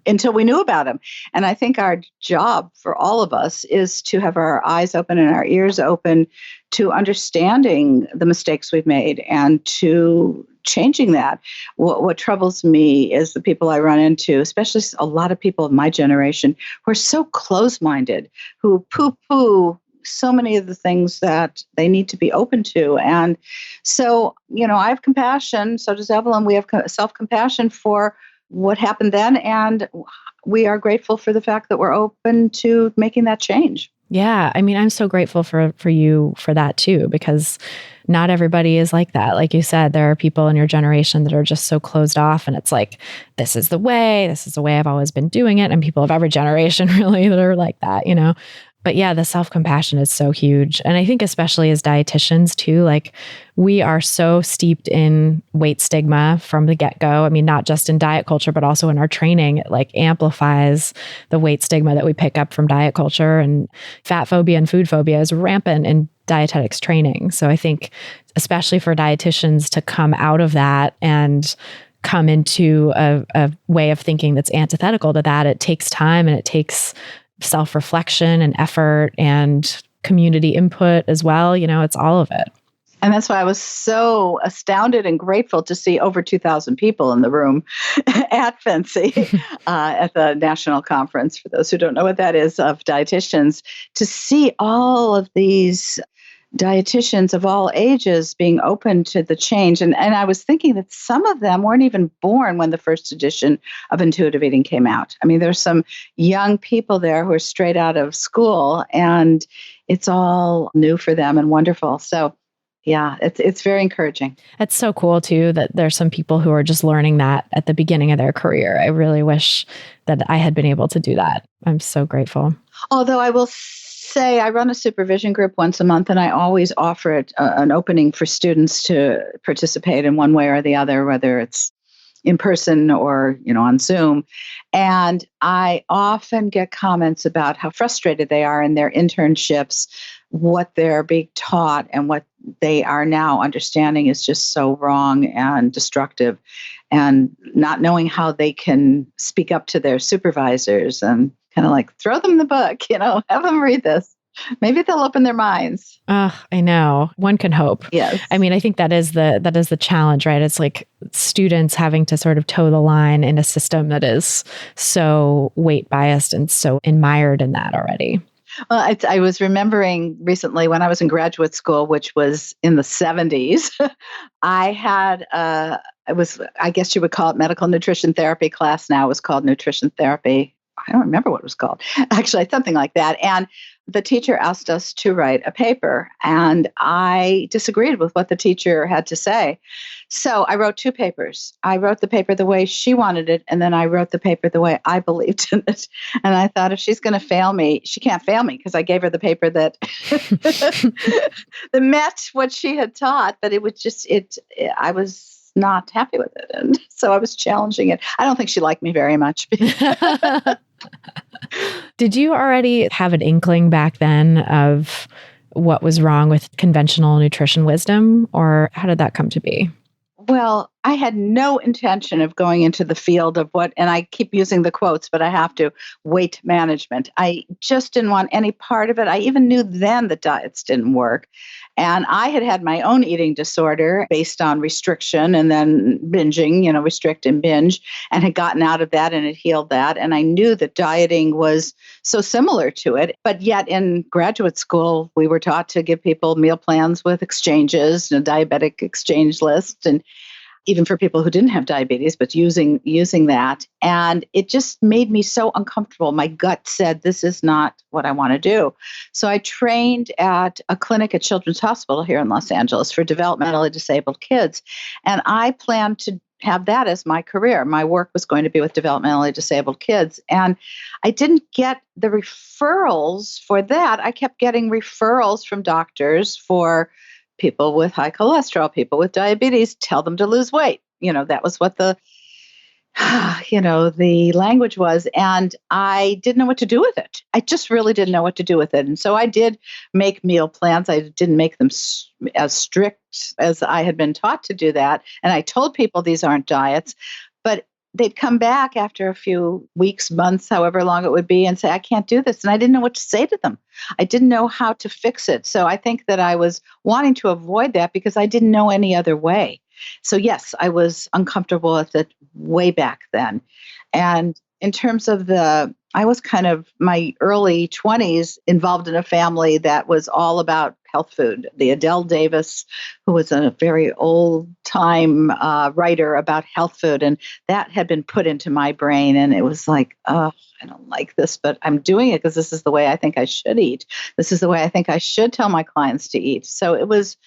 until we knew about them. And I think our job for all of us is to have our eyes open and our ears open to understanding the mistakes we've made and to changing that. What troubles me is the people I run into, especially a lot of people of my generation who are so close-minded, who poo-poo so many of the things that they need to be open to. And so, I have compassion. So does Evelyn. We have self-compassion for what happened then. And we are grateful for the fact that we're open to making that change. Yeah. I mean, I'm so grateful for you for that too, because not everybody is like that. Like you said, there are people in your generation that are just so closed off, and it's like, this is the way I've always been doing it. And people of every generation really that are like that, But yeah, the self-compassion is so huge. And I think especially as dietitians too, like we are so steeped in weight stigma from the get-go. I mean, not just in diet culture, but also in our training. It like amplifies the weight stigma that we pick up from diet culture, and fat phobia and food phobia is rampant in dietetics training. So I think especially for dietitians to come out of that and come into a way of thinking that's antithetical to that, it takes time and it takes self-reflection and effort and community input as well. It's all of it. And that's why I was so astounded and grateful to see over 2,000 people in the room at FNCE at the national conference, for those who don't know what that is, of dietitians, to see all of these dietitians of all ages being open to the change. And I was thinking that some of them weren't even born when the first edition of Intuitive Eating came out. I mean, there's some young people there who are straight out of school, and it's all new for them and wonderful. So yeah, it's very encouraging. It's so cool too that there's some people who are just learning that at the beginning of their career. I really wish that I had been able to do that. I'm so grateful. Although I will say I run a supervision group once a month, and I always offer it an opening for students to participate in one way or the other, whether it's in person or, on Zoom. And I often get comments about how frustrated they are in their internships what they're being taught and what they are now understanding is just so wrong and destructive, and not knowing how they can speak up to their supervisors and kind of like throw them the book, have them read this. Maybe they'll open their minds. I know. One can hope. Yes. I mean, I think that is the challenge, right? It's like students having to sort of toe the line in a system that is so weight biased and so mired in that already. Well, I was remembering recently when I was in graduate school, which was in the 70s, I had I guess you would call it medical nutrition therapy class. Now it was called nutrition therapy. I don't remember what it was called. Actually, something like that. And the teacher asked us to write a paper, and I disagreed with what the teacher had to say. So I wrote 2 papers. I wrote the paper the way she wanted it, and then I wrote the paper the way I believed in it. And I thought, if she's going to fail me, she can't fail me, because I gave her the paper that that met what she had taught, but it was just, I was not happy with it. And so I was challenging it. I don't think she liked me very much. Did you already have an inkling back then of what was wrong with conventional nutrition wisdom, or how did that come to be? Well, I had no intention of going into the field of and I keep using the quotes, but I have to, weight management. I just didn't want any part of it. I even knew then that diets didn't work. And I had my own eating disorder based on restriction and then binging, restrict and binge, and had gotten out of that and had healed that. And I knew that dieting was so similar to it. But yet in graduate school, we were taught to give people meal plans with exchanges, a diabetic exchange list, and even for people who didn't have diabetes, but using that. And it just made me so uncomfortable. My gut said, this is not what I want to do. So I trained at a clinic at Children's Hospital here in Los Angeles for developmentally disabled kids. And I planned to have that as my career. My work was going to be with developmentally disabled kids. And I didn't get the referrals for that. I kept getting referrals from doctors for people with high cholesterol, people with diabetes, tell them to lose weight. That was what the language was. And I didn't know what to do with it. I just really didn't know what to do with it. And so I did make meal plans. I didn't make them as strict as I had been taught to do that. And I told people these aren't diets, but they'd come back after a few weeks, months, however long it would be, and say, I can't do this. And I didn't know what to say to them. I didn't know how to fix it. So I think that I was wanting to avoid that because I didn't know any other way. So yes, I was uncomfortable with it way back then. And in terms of I was kind of my early 20s involved in a family that was all about health food. The Adele Davis, who was a very old-time writer about health food, and that had been put into my brain, and it was like, oh, I don't like this, but I'm doing it because this is the way I think I should eat. This is the way I think I should tell my clients to eat. So it was,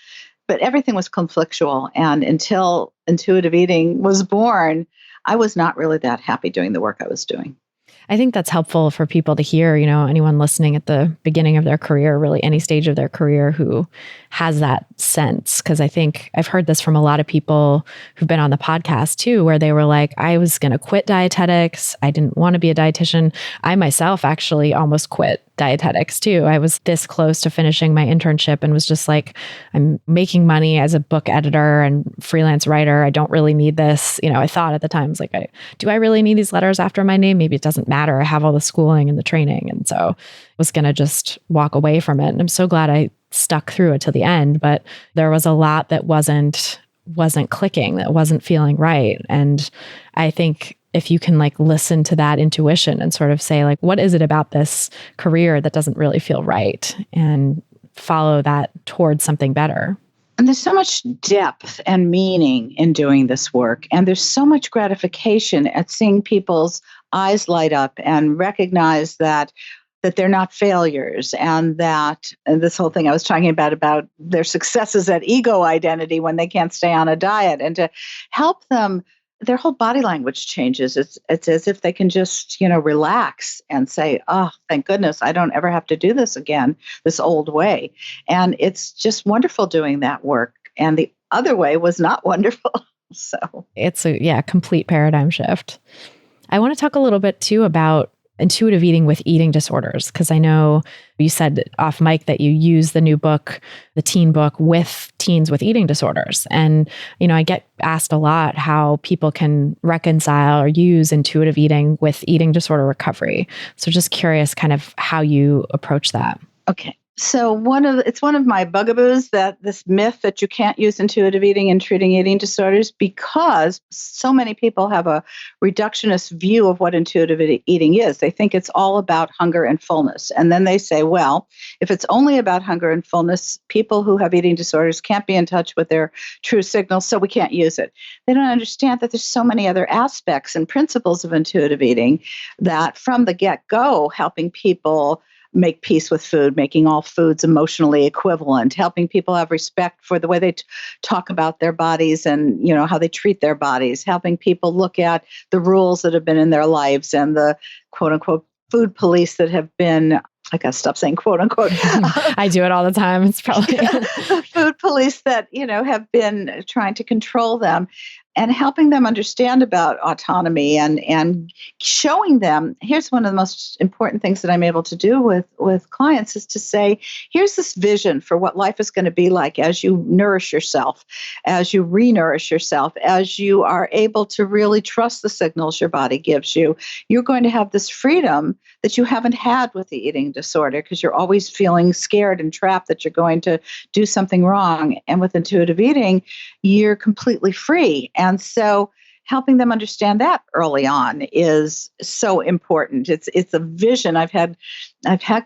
but everything was conflictual, and until intuitive eating was born, I was not really that happy doing the work I was doing. I think that's helpful for people to hear, anyone listening at the beginning of their career, really any stage of their career who has that sense. Because I think I've heard this from a lot of people who've been on the podcast too, where they were like, I was going to quit dietetics. I didn't want to be a dietitian. I myself actually almost quit dietetics too. I was this close to finishing my internship and was just like, I'm making money as a book editor and freelance writer. I don't really need this. I thought at the time, I was like, do I really need these letters after my name? Maybe it doesn't matter. I have all the schooling and the training. And so I was going to just walk away from it. And I'm so glad I stuck through it to the end. But there was a lot that wasn't clicking, that wasn't feeling right. And I think if you can listen to that intuition and sort of say what is it about this career that doesn't really feel right, and follow that towards something better. And there's so much depth and meaning in doing this work. And there's so much gratification at seeing people's eyes light up and recognize that they're not failures, and that this whole thing I was talking about their successes at ego identity when they can't stay on a diet, and to help them, their whole body language changes. It's as if they can just, relax and say, oh, thank goodness, I don't ever have to do this again, this old way. And it's just wonderful doing that work. And the other way was not wonderful. So it's a complete paradigm shift. I want to talk a little bit too about intuitive eating with eating disorders? Because I know you said off mic that you use the new book, the teen book, with teens with eating disorders. And, I get asked a lot how people can reconcile or use intuitive eating with eating disorder recovery. So just curious kind of how you approach that. Okay. So it's one of my bugaboos, that this myth that you can't use intuitive eating in treating eating disorders, because so many people have a reductionist view of what intuitive eating is. They think it's all about hunger and fullness. And then they say, well, if it's only about hunger and fullness, people who have eating disorders can't be in touch with their true signals, so we can't use it. They don't understand that there's so many other aspects and principles of intuitive eating that from the get-go, helping people make peace with food, making all foods emotionally equivalent, helping people have respect for the way they talk about their bodies and, how they treat their bodies, helping people look at the rules that have been in their lives and the quote unquote food police that have been, I gotta stop saying quote unquote. I do it all the time. It's probably the food police that, have been trying to control them, and helping them understand about autonomy and showing them. Here's one of the most important things that I'm able to do with clients is to say, here's this vision for what life is going to be like as you nourish yourself, as you re-nourish yourself, as you are able to really trust the signals your body gives you. You're going to have this freedom that you haven't had with the eating disorder, because you're always feeling scared and trapped that you're going to do something wrong. And with intuitive eating, you're completely free. And so helping them understand that early on is so important. It's a vision. I've had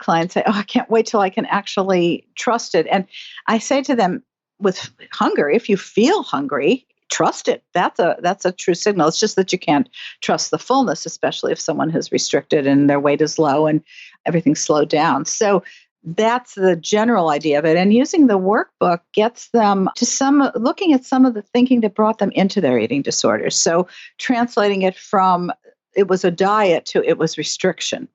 clients say, "Oh, I can't wait till I can actually trust it." And I say to them, with hunger, if you feel hungry, trust it. That's a true signal. It's just that you can't trust the fullness, especially if someone has restricted and their weight is low and everything's slowed down. So that's the general idea of it. And using the workbook gets them to looking at some of the thinking that brought them into their eating disorders. So translating it from it was a diet to it was restriction.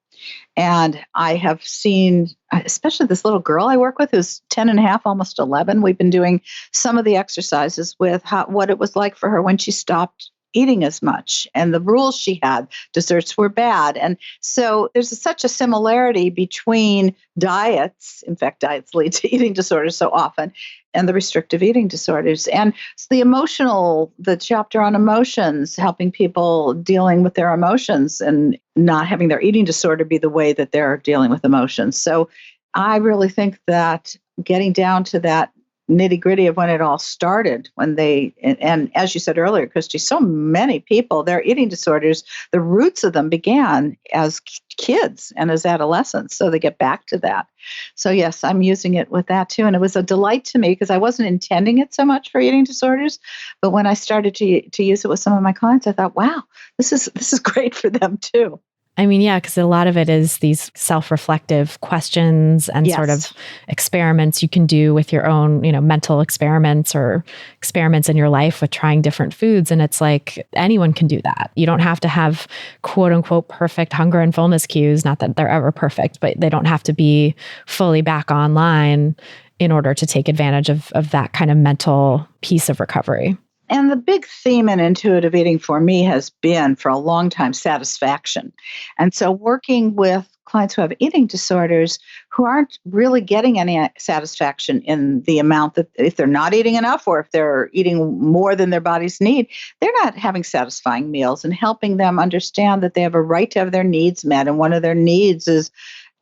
And I have seen, especially this little girl I work with who's 10 and a half, almost 11. We've been doing some of the exercises with what it was like for her when she stopped eating as much, and the rules she had. Desserts were bad. And so there's such a similarity between diets. In fact, diets lead to eating disorders so often, and the restrictive eating disorders. And the chapter on emotions, helping people dealing with their emotions and not having their eating disorder be the way that they're dealing with emotions. So I really think that getting down to that nitty-gritty of when it all started, and as you said earlier, Christy, so many people, their eating disorders, the roots of them began as kids and as adolescents. So they get back to that. So yes, I'm using it with that too. And it was a delight to me because I wasn't intending it so much for eating disorders. But when I started to use it with some of my clients, I thought, wow, this is great for them too. I mean, yeah, because a lot of it is these self-reflective questions and sort of experiments you can do with your own, mental experiments or experiments in your life with trying different foods. And it's like anyone can do that. You don't have to have quote unquote perfect hunger and fullness cues. Not that they're ever perfect, but they don't have to be fully back online in order to take advantage of that kind of mental piece of recovery. And the big theme in intuitive eating for me has been for a long time satisfaction. And so working with clients who have eating disorders who aren't really getting any satisfaction in the amount that if they're not eating enough or if they're eating more than their bodies need, they're not having satisfying meals, and helping them understand that they have a right to have their needs met. And one of their needs is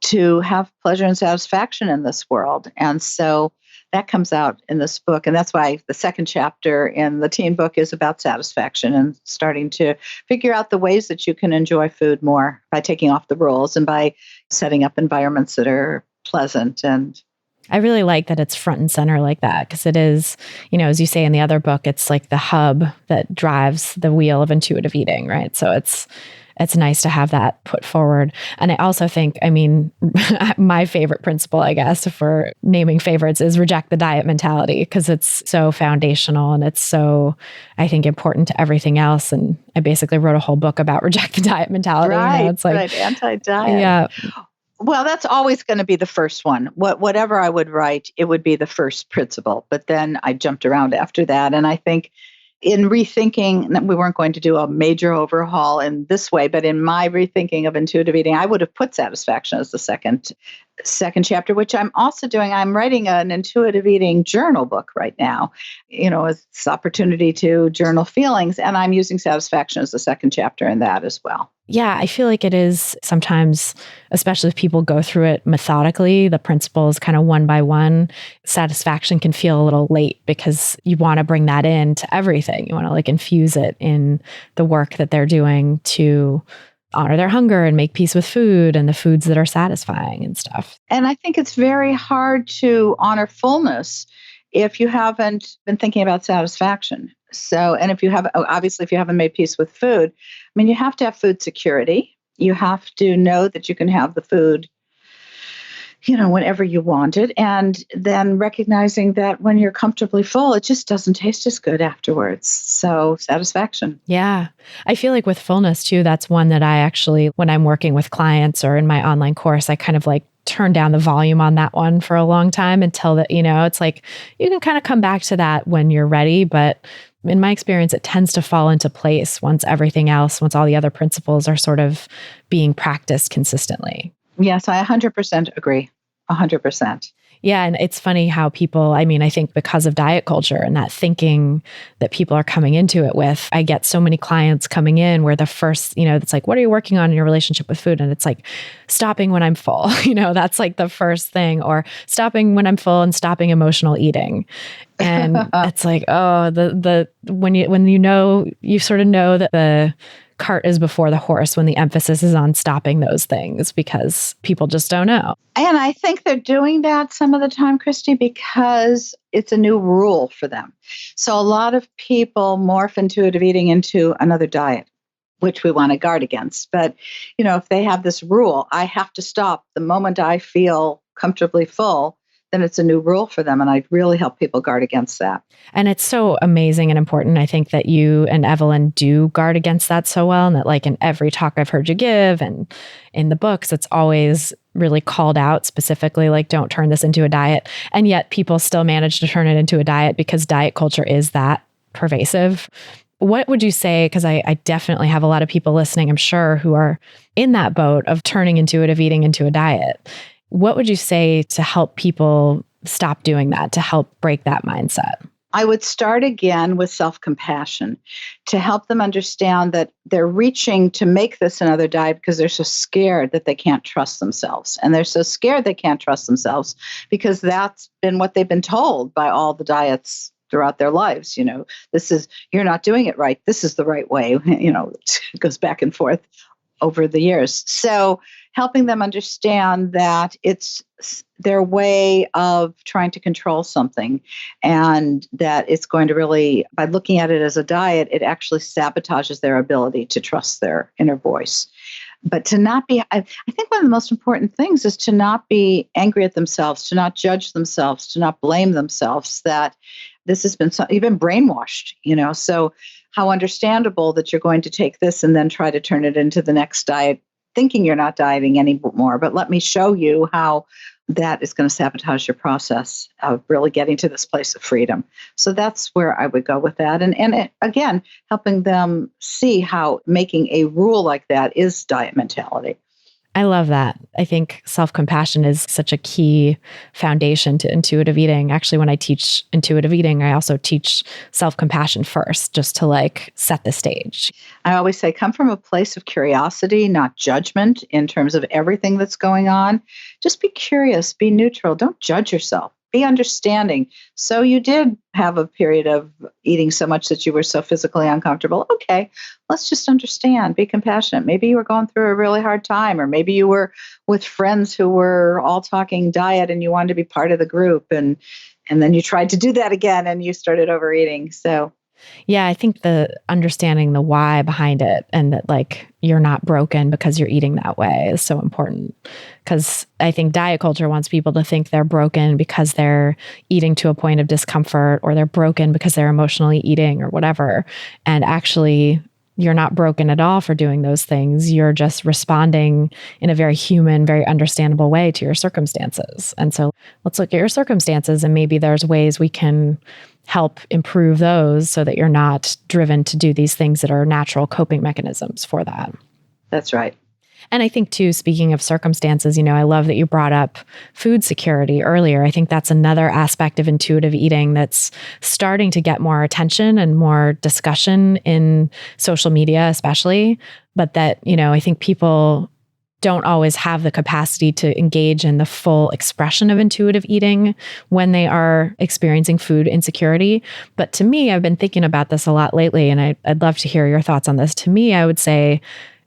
to have pleasure and satisfaction in this world. And so that comes out in this book. And that's why the second chapter in the teen book is about satisfaction and starting to figure out the ways that you can enjoy food more by taking off the rules and by setting up environments that are pleasant. And I really like that it's front and center like that, because it is, as you say in the other book, it's like the hub that drives the wheel of intuitive eating, right? So it's nice to have that put forward. And I also think, my favorite principle, I guess, for naming favorites is reject the diet mentality, because it's so foundational and it's so, I think, important to everything else. And I basically wrote a whole book about reject the diet mentality. Right, it's like, right, anti-diet. Yeah. Well, that's always going to be the first one. Whatever I would write, it would be the first principle. But then I jumped around after that. And I think in rethinking, we weren't going to do a major overhaul in this way, but in my rethinking of intuitive eating, I would have put satisfaction as the second chapter, which I'm also doing. I'm writing an intuitive eating journal book right now, it's opportunity to journal feelings, and I'm using satisfaction as the second chapter in that as well. Yeah, I feel like it is sometimes, especially if people go through it methodically, the principles kind of one by one, satisfaction can feel a little late because you want to bring that in to everything. You want to like infuse it in the work that they're doing to honor their hunger and make peace with food and the foods that are satisfying and stuff. And I think it's very hard to honor fullness if you haven't been thinking about satisfaction. So, and if you haven't made peace with food, you have to have food security. You have to know that you can have the food, whenever you want it. And then recognizing that when you're comfortably full, it just doesn't taste as good afterwards. So satisfaction. Yeah. I feel like with fullness too, that's one that I actually, when I'm working with clients or in my online course, I kind of like turn down the volume on that one for a long time until that, it's like you can kind of come back to that when you're ready. But in my experience, it tends to fall into place once all the other principles are sort of being practiced consistently. Yes, I 100% agree. 100%. Yeah. And it's funny how people, I think because of diet culture and that thinking that people are coming into it with, I get so many clients coming in where the first, it's like, what are you working on in your relationship with food? And it's like, stopping when I'm full, that's like the first thing, or stopping when I'm full and stopping emotional eating. And it's like, oh, when you sort of know that the cart is before the horse when the emphasis is on stopping those things because people just don't know. And I think they're doing that some of the time, Christy, because it's a new rule for them. So a lot of people morph intuitive eating into another diet, which we want to guard against. But, if they have this rule, I have to stop the moment I feel comfortably full, then it's a new rule for them. And I really help people guard against that. And it's so amazing and important. I think that you and Evelyn do guard against that so well. And that like in every talk I've heard you give and in the books, it's always really called out specifically, like, don't turn this into a diet. And yet people still manage to turn it into a diet because diet culture is that pervasive. What would you say, because I definitely have a lot of people listening, I'm sure, who are in that boat of turning intuitive eating into a diet. What would you say to help people stop doing that, to help break that mindset? I would start again with self-compassion to help them understand that they're reaching to make this another diet because they're so scared that they can't trust themselves. And they're so scared they can't trust themselves because that's been what they've been told by all the diets throughout their lives. You're not doing it right. This is the right way. It goes back and forth over the years. So helping them understand that it's their way of trying to control something and that it's going to really, by looking at it as a diet, it actually sabotages their ability to trust their inner voice. But to not be, I think one of the most important things is to not be angry at themselves, to not judge themselves, to not blame themselves, that this has been, you've been brainwashed, so how understandable that you're going to take this and then try to turn it into the next diet, thinking you're not dieting anymore. But let me show you how that is going to sabotage your process of really getting to this place of freedom. So that's where I would go with that. And again, helping them see how making a rule like that is diet mentality. I love that. I think self-compassion is such a key foundation to intuitive eating. Actually, when I teach intuitive eating, I also teach self-compassion first, just to set the stage. I always say, come from a place of curiosity, not judgment in terms of everything that's going on. Just be curious, be neutral. Don't judge yourself. Be understanding. So you did have a period of eating so much that you were so physically uncomfortable. Okay, let's just understand. Be compassionate. Maybe you were going through a really hard time, or maybe you were with friends who were all talking diet and you wanted to be part of the group. And then you tried to do that again and you started overeating. So yeah, I think the understanding the why behind it and that you're not broken because you're eating that way is so important. Because I think diet culture wants people to think they're broken because they're eating to a point of discomfort, or they're broken because they're emotionally eating or whatever. And actually, you're not broken at all for doing those things. You're just responding in a very human, very understandable way to your circumstances. And so let's look at your circumstances, and maybe there's ways we can help improve those so that you're not driven to do these things that are natural coping mechanisms for that. That's right. And I think too, speaking of circumstances, I love that you brought up food security earlier. I think that's another aspect of intuitive eating that's starting to get more attention and more discussion in social media, especially. But that, I think people don't always have the capacity to engage in the full expression of intuitive eating when they are experiencing food insecurity. But to me, I've been thinking about this a lot lately, and I'd love to hear your thoughts on this. To me, I would say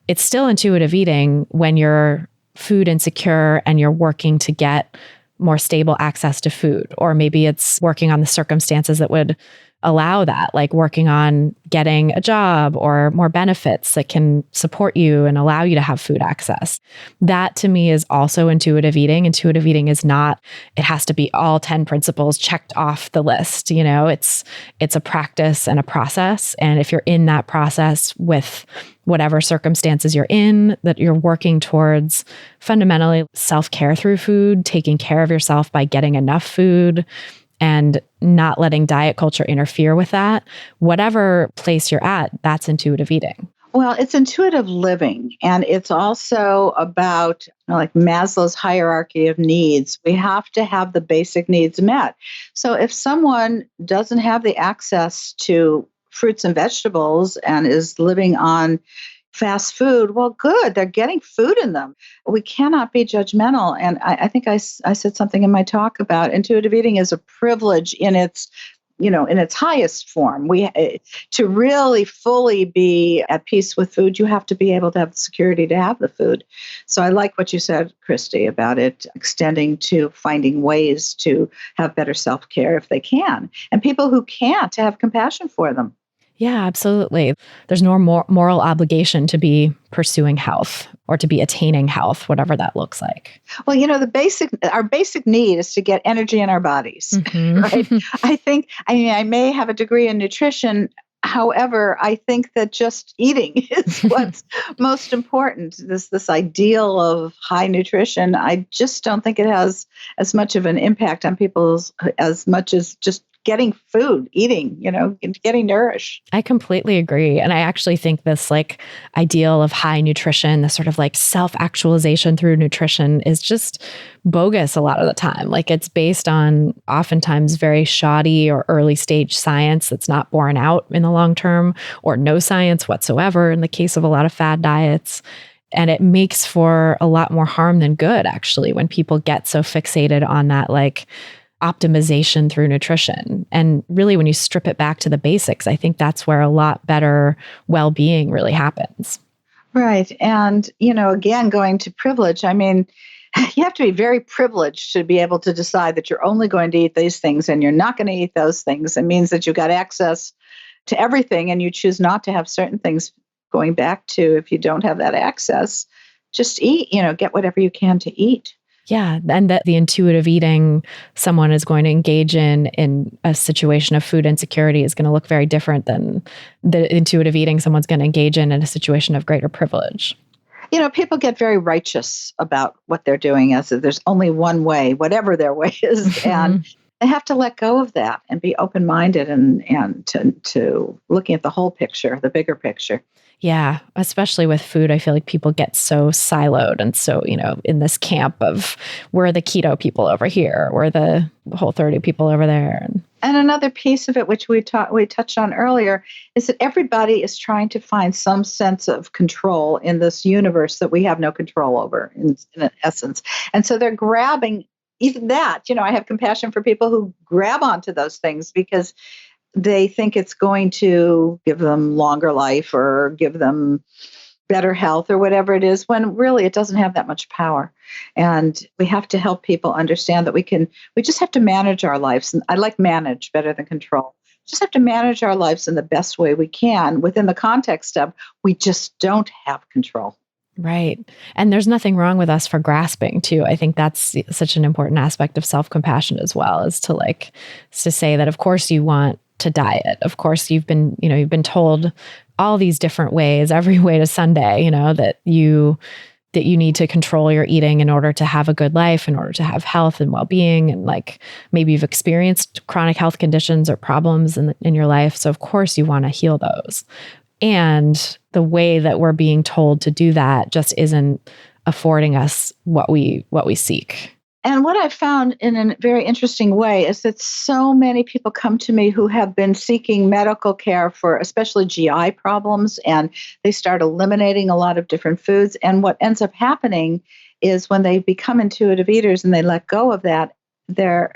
it's still intuitive eating when you're food insecure and you're working to get more stable access to food. Or maybe it's working on the circumstances that would allow that, like working on getting a job or more benefits that can support you and allow you to have food access. That to me is also intuitive eating. Intuitive eating is not, it has to be all 10 principles checked off the list. It's a practice and a process. And if you're in that process with whatever circumstances you're in, that you're working towards fundamentally self-care through food, taking care of yourself by getting enough food, and not letting diet culture interfere with that, whatever place you're at, that's intuitive eating. Well, it's intuitive living, and it's also about like Maslow's hierarchy of needs. We have to have the basic needs met. So if someone doesn't have the access to fruits and vegetables and is living on fast food, well, good, they're getting food in them. We cannot be judgmental. And I think I said something in my talk about intuitive eating is a privilege in its highest form. To really fully be at peace with food, you have to be able to have the security to have the food. So I like what you said, Christy, about it extending to finding ways to have better self-care if they can. And people who can't, to have compassion for them. Yeah, absolutely. There's no moral obligation to be pursuing health or to be attaining health, whatever that looks like. Well, our basic need is to get energy in our bodies, right? I may have a degree in nutrition. However, I think that just eating is what's most important. This ideal of high nutrition, I just don't think it has as much of an impact on people as much as just getting food, eating, getting nourished. I completely agree. And I actually think this ideal of high nutrition, this sort of self-actualization through nutrition is just bogus a lot of the time. It's based on oftentimes very shoddy or early stage science that's not borne out in the long term, or no science whatsoever in the case of a lot of fad diets. And it makes for a lot more harm than good, actually, when people get so fixated on that optimization through nutrition. And really, when you strip it back to the basics, I think that's where a lot better well-being really happens. Right. And, again, going to privilege, you have to be very privileged to be able to decide that you're only going to eat these things and you're not going to eat those things. It means that you've got access to everything and you choose not to have certain things. Going back to, if you don't have that access, just eat, get whatever you can to eat. Yeah. And that the intuitive eating someone is going to engage in a situation of food insecurity is going to look very different than the intuitive eating someone's going to engage in a situation of greater privilege. People get very righteous about what they're doing as if there's only one way, whatever their way is. And they have to let go of that and be open-minded and to looking at the whole picture, the bigger picture. Yeah, especially with food, I feel like people get so siloed and so, in this camp of we're the keto people over here, we're the Whole30 people over there. And another piece of it, which we touched on earlier, is that everybody is trying to find some sense of control in this universe that we have no control over, in essence. And so they're grabbing even that. I have compassion for people who grab onto those things because they think it's going to give them longer life or give them better health or whatever it is, when really it doesn't have that much power. And we have to help people understand that we just have to manage our lives. And I like manage better than control. Just have to manage our lives in the best way we can within the context of we just don't have control. Right. And there's nothing wrong with us for grasping too. I think that's such an important aspect of self-compassion as well, is to say that of course you want to diet. Of course, you've been told all these different ways, every way to Sunday, that you need to control your eating in order to have a good life, in order to have health and well-being. And like maybe you've experienced chronic health conditions or problems in your life. So of course you want to heal those. And the way that we're being told to do that just isn't affording us what we seek. And what I found in a very interesting way is that so many people come to me who have been seeking medical care for especially GI problems, and they start eliminating a lot of different foods. And what ends up happening is when they become intuitive eaters and they let go of that, they're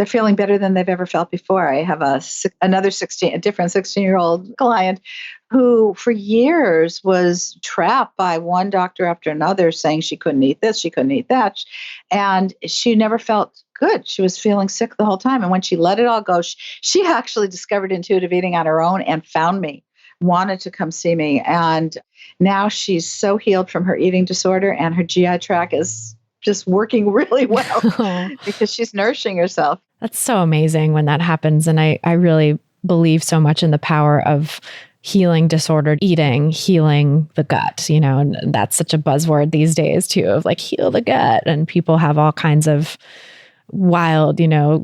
feeling better than they've ever felt before. I have a different 16-year-old client who for years was trapped by one doctor after another saying she couldn't eat this, she couldn't eat that. And she never felt good. She was feeling sick the whole time. And when she let it all go, she actually discovered intuitive eating on her own and found me, wanted to come see me. And now she's so healed from her eating disorder, and her GI tract is just working really well because she's nourishing herself. That's so amazing when that happens. And I really believe so much in the power of healing disordered eating, healing the gut, and that's such a buzzword these days too, of like heal the gut. And people have all kinds of wild,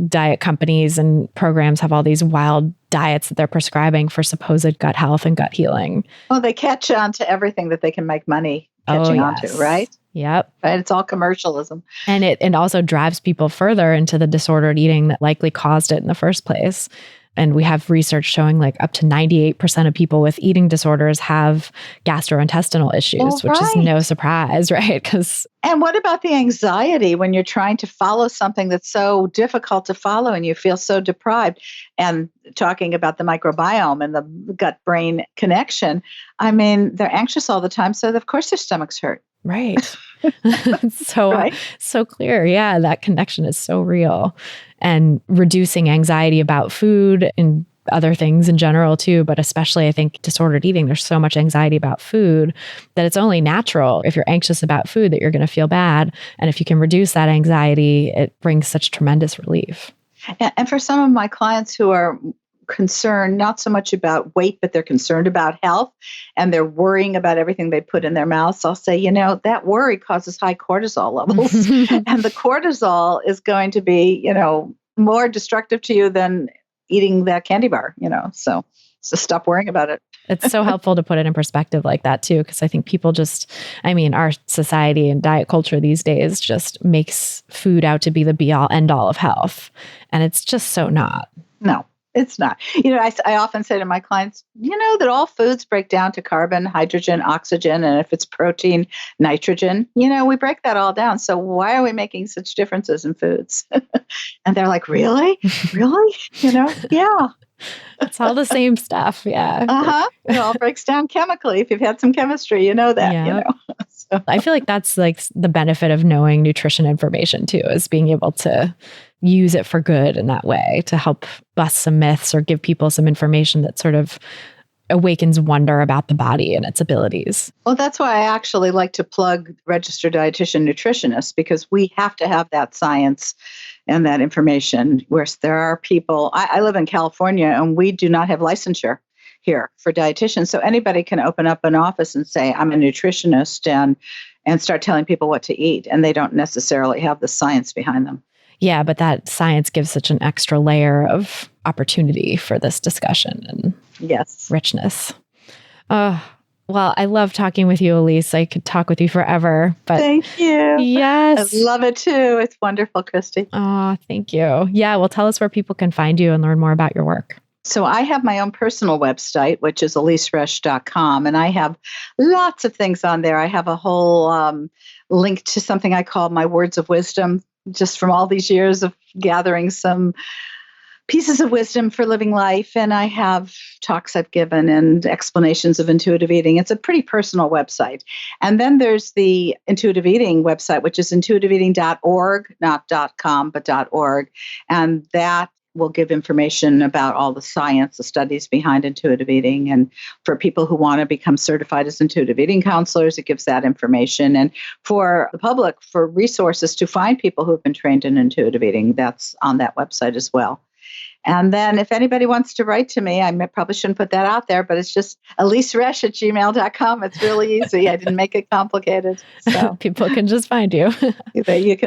diet companies and programs have all these wild diets that they're prescribing for supposed gut health and gut healing. Well, they catch on to everything that they can make money catching on to, right? Yep. Right. It's all commercialism. And it also drives people further into the disordered eating that likely caused it in the first place. And we have research showing like up to 98% of people with eating disorders have gastrointestinal issues, which is no surprise, right? And what about the anxiety when you're trying to follow something that's so difficult to follow and you feel so deprived? And talking about the microbiome and the gut-brain connection, I mean, they're anxious all the time, so of course their stomachs hurt. Right. So clear. Yeah, that connection is so real. And reducing anxiety about food and other things in general too, but especially I think disordered eating, there's so much anxiety about food that it's only natural if you're anxious about food that you're going to feel bad. And if you can reduce that anxiety, it brings such tremendous relief. And for some of my clients who are concerned not so much about weight, but they're concerned about health and they're worrying about everything they put in their mouths, I'll say, that worry causes high cortisol levels. And the cortisol is going to be, more destructive to you than eating that candy bar, so stop worrying about it. It's so helpful to put it in perspective like that too, because I think people our society and diet culture these days just makes food out to be the be all end all of health. And it's just so not. No. It's not. I often say to my clients, that all foods break down to carbon, hydrogen, oxygen, and if it's protein, nitrogen, we break that all down. So why are we making such differences in foods? And they're like, really? Really? Yeah. It's all the same stuff. Yeah. Uh-huh. It all breaks down chemically. If you've had some chemistry, you know that, So. I feel like that's like the benefit of knowing nutrition information too, is being able to use it for good in that way to help bust some myths or give people some information that sort of awakens wonder about the body and its abilities. Well, that's why I actually like to plug registered dietitian nutritionists, because we have to have that science and that information. Whereas there are people, I live in California and we do not have licensure here for dietitians. So anybody can open up an office and say, I'm a nutritionist and start telling people what to eat. And they don't necessarily have the science behind them. Yeah, but that science gives such an extra layer of opportunity for this discussion and richness. Well, I love talking with you, Elyse. I could talk with you forever. But thank you. Yes. I love it too. It's wonderful, Christy. Oh, thank you. Yeah, well, tell us where people can find you and learn more about your work. So I have my own personal website, which is ElyseResch.com, and I have lots of things on there. I have a whole link to something I call my words of wisdom, just from all these years of gathering some pieces of wisdom for living life. And I have talks I've given and explanations of intuitive eating. It's a pretty personal website. And then there's the Intuitive Eating website, which is intuitiveeating.org, not .com, but .org. And that will give information about all the science, the studies behind intuitive eating. And for people who want to become certified as intuitive eating counselors, it gives that information. And for the public, for resources to find people who have been trained in intuitive eating, that's on that website as well. And then if anybody wants to write to me, probably shouldn't put that out there, but it's just ElyseResch@gmail.com. It's really easy. I didn't make it complicated. So people can just find you.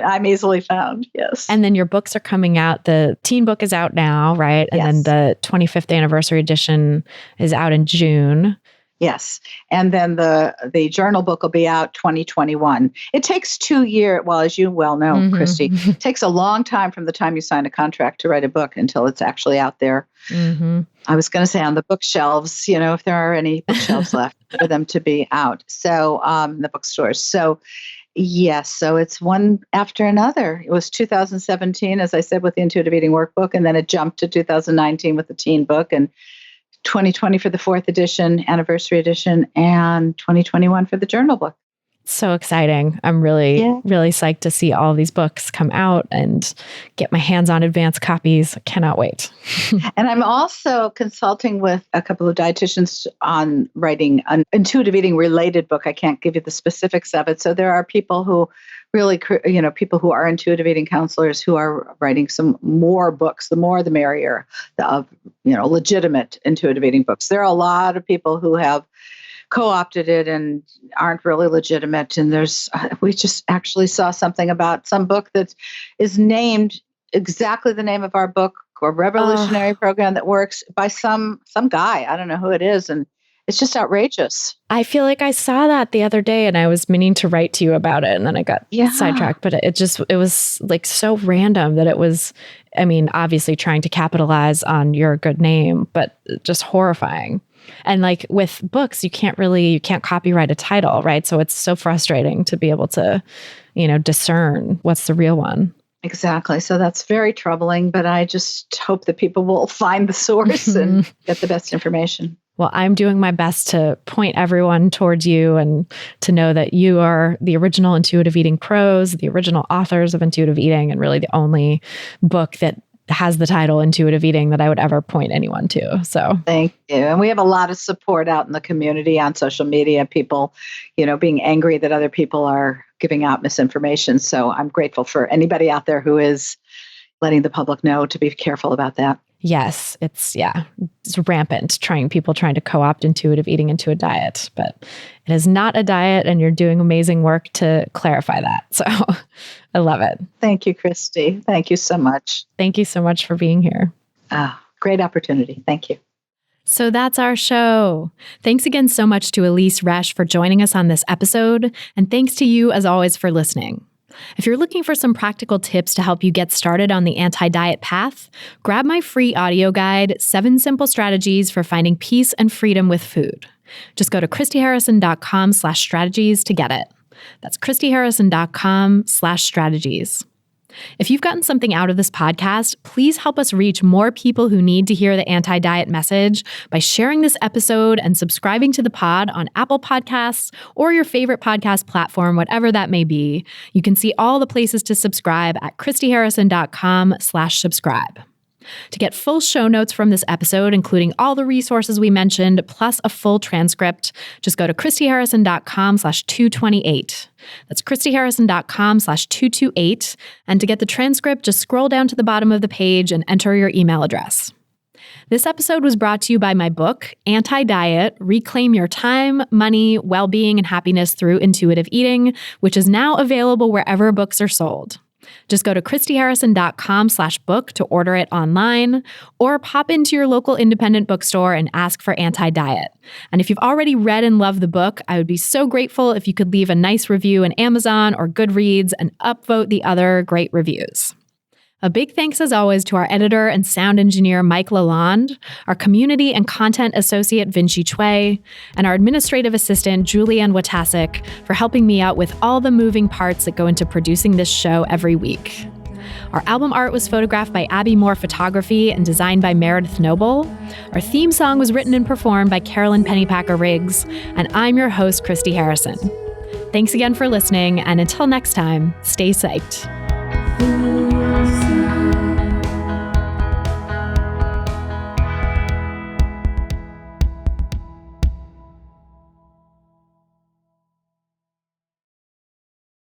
I'm easily found, yes. And then your books are coming out. The teen book is out now, right? And then the 25th anniversary edition is out in June. Yes. And then the journal book will be out 2021. It takes 2 years. Well, as you well know, Christy, it takes a long time from the time you sign a contract to write a book until it's actually out there. I was going to say on the bookshelves, if there are any bookshelves left for them to be out. So the bookstores. So yes, so it's one after another. It was 2017, as I said, with the Intuitive Eating Workbook, and then it jumped to 2019 with the teen book, and 2020 for the 4th edition, anniversary edition, and 2021 for the journal book. So exciting. I'm really psyched to see all these books come out and get my hands on advanced copies. I cannot wait. And I'm also consulting with a couple of dietitians on writing an intuitive eating related book. I can't give you the specifics of it. So there are people who really, people who are intuitive eating counselors who are writing some more books, the more the merrier, of legitimate intuitive eating books. There are a lot of people who have co-opted it and aren't really legitimate. And we just actually saw something about some book that is named exactly the name of our book, or revolutionary program that works, by some guy. I don't know who it is. And it's just outrageous. I feel like I saw that the other day and I was meaning to write to you about it, and then I got sidetracked, but it was like so random that it was, obviously trying to capitalize on your good name, but just horrifying. And like with books, you can't copyright a title, right? So it's so frustrating to be able to, discern what's the real one. Exactly. So that's very troubling, but I just hope that people will find the source and get the best information. Well, I'm doing my best to point everyone towards you and to know that you are the original intuitive eating pros, the original authors of intuitive eating, and really the only book that has the title Intuitive Eating that I would ever point anyone to. So thank you. And we have a lot of support out in the community on social media, people, being angry that other people are giving out misinformation. So I'm grateful for anybody out there who is letting the public know to be careful about that. Yes, it's rampant, people trying to co-opt intuitive eating into a diet, but it is not a diet, and you're doing amazing work to clarify that. So I love it. Thank you, Christy. Thank you so much. Thank you so much for being here. Great opportunity. Thank you. So that's our show. Thanks again so much to Elyse Resch for joining us on this episode, and thanks to you as always for listening. If you're looking for some practical tips to help you get started on the anti-diet path, grab my free audio guide, 7 Simple Strategies for Finding Peace and Freedom with Food. Just go to christyharrison.com/strategies to get it. That's christyharrison.com/strategies. If you've gotten something out of this podcast, please help us reach more people who need to hear the anti-diet message by sharing this episode and subscribing to the pod on Apple Podcasts or your favorite podcast platform, whatever that may be. You can see all the places to subscribe at christyharrison.com/subscribe. To get full show notes from this episode, including all the resources we mentioned, plus a full transcript, just go to christyharrison.com/228. That's christyharrison.com/228. And to get the transcript, just scroll down to the bottom of the page and enter your email address. This episode was brought to you by my book, Anti-Diet: Reclaim Your Time, Money, Well-Being, and Happiness Through Intuitive Eating, which is now available wherever books are sold. Just go to christyharrison.com/book to order it online, or pop into your local independent bookstore and ask for Anti-Diet. And if you've already read and loved the book, I would be so grateful if you could leave a nice review in Amazon or Goodreads and upvote the other great reviews. A big thanks, as always, to our editor and sound engineer, Mike Lalonde, our community and content associate, Vinci Chue, and our administrative assistant, Julianne Watasik, for helping me out with all the moving parts that go into producing this show every week. Our album art was photographed by Abby Moore Photography and designed by Meredith Noble. Our theme song was written and performed by Carolyn Pennypacker Riggs, and I'm your host, Christy Harrison. Thanks again for listening, and until next time, stay psyched.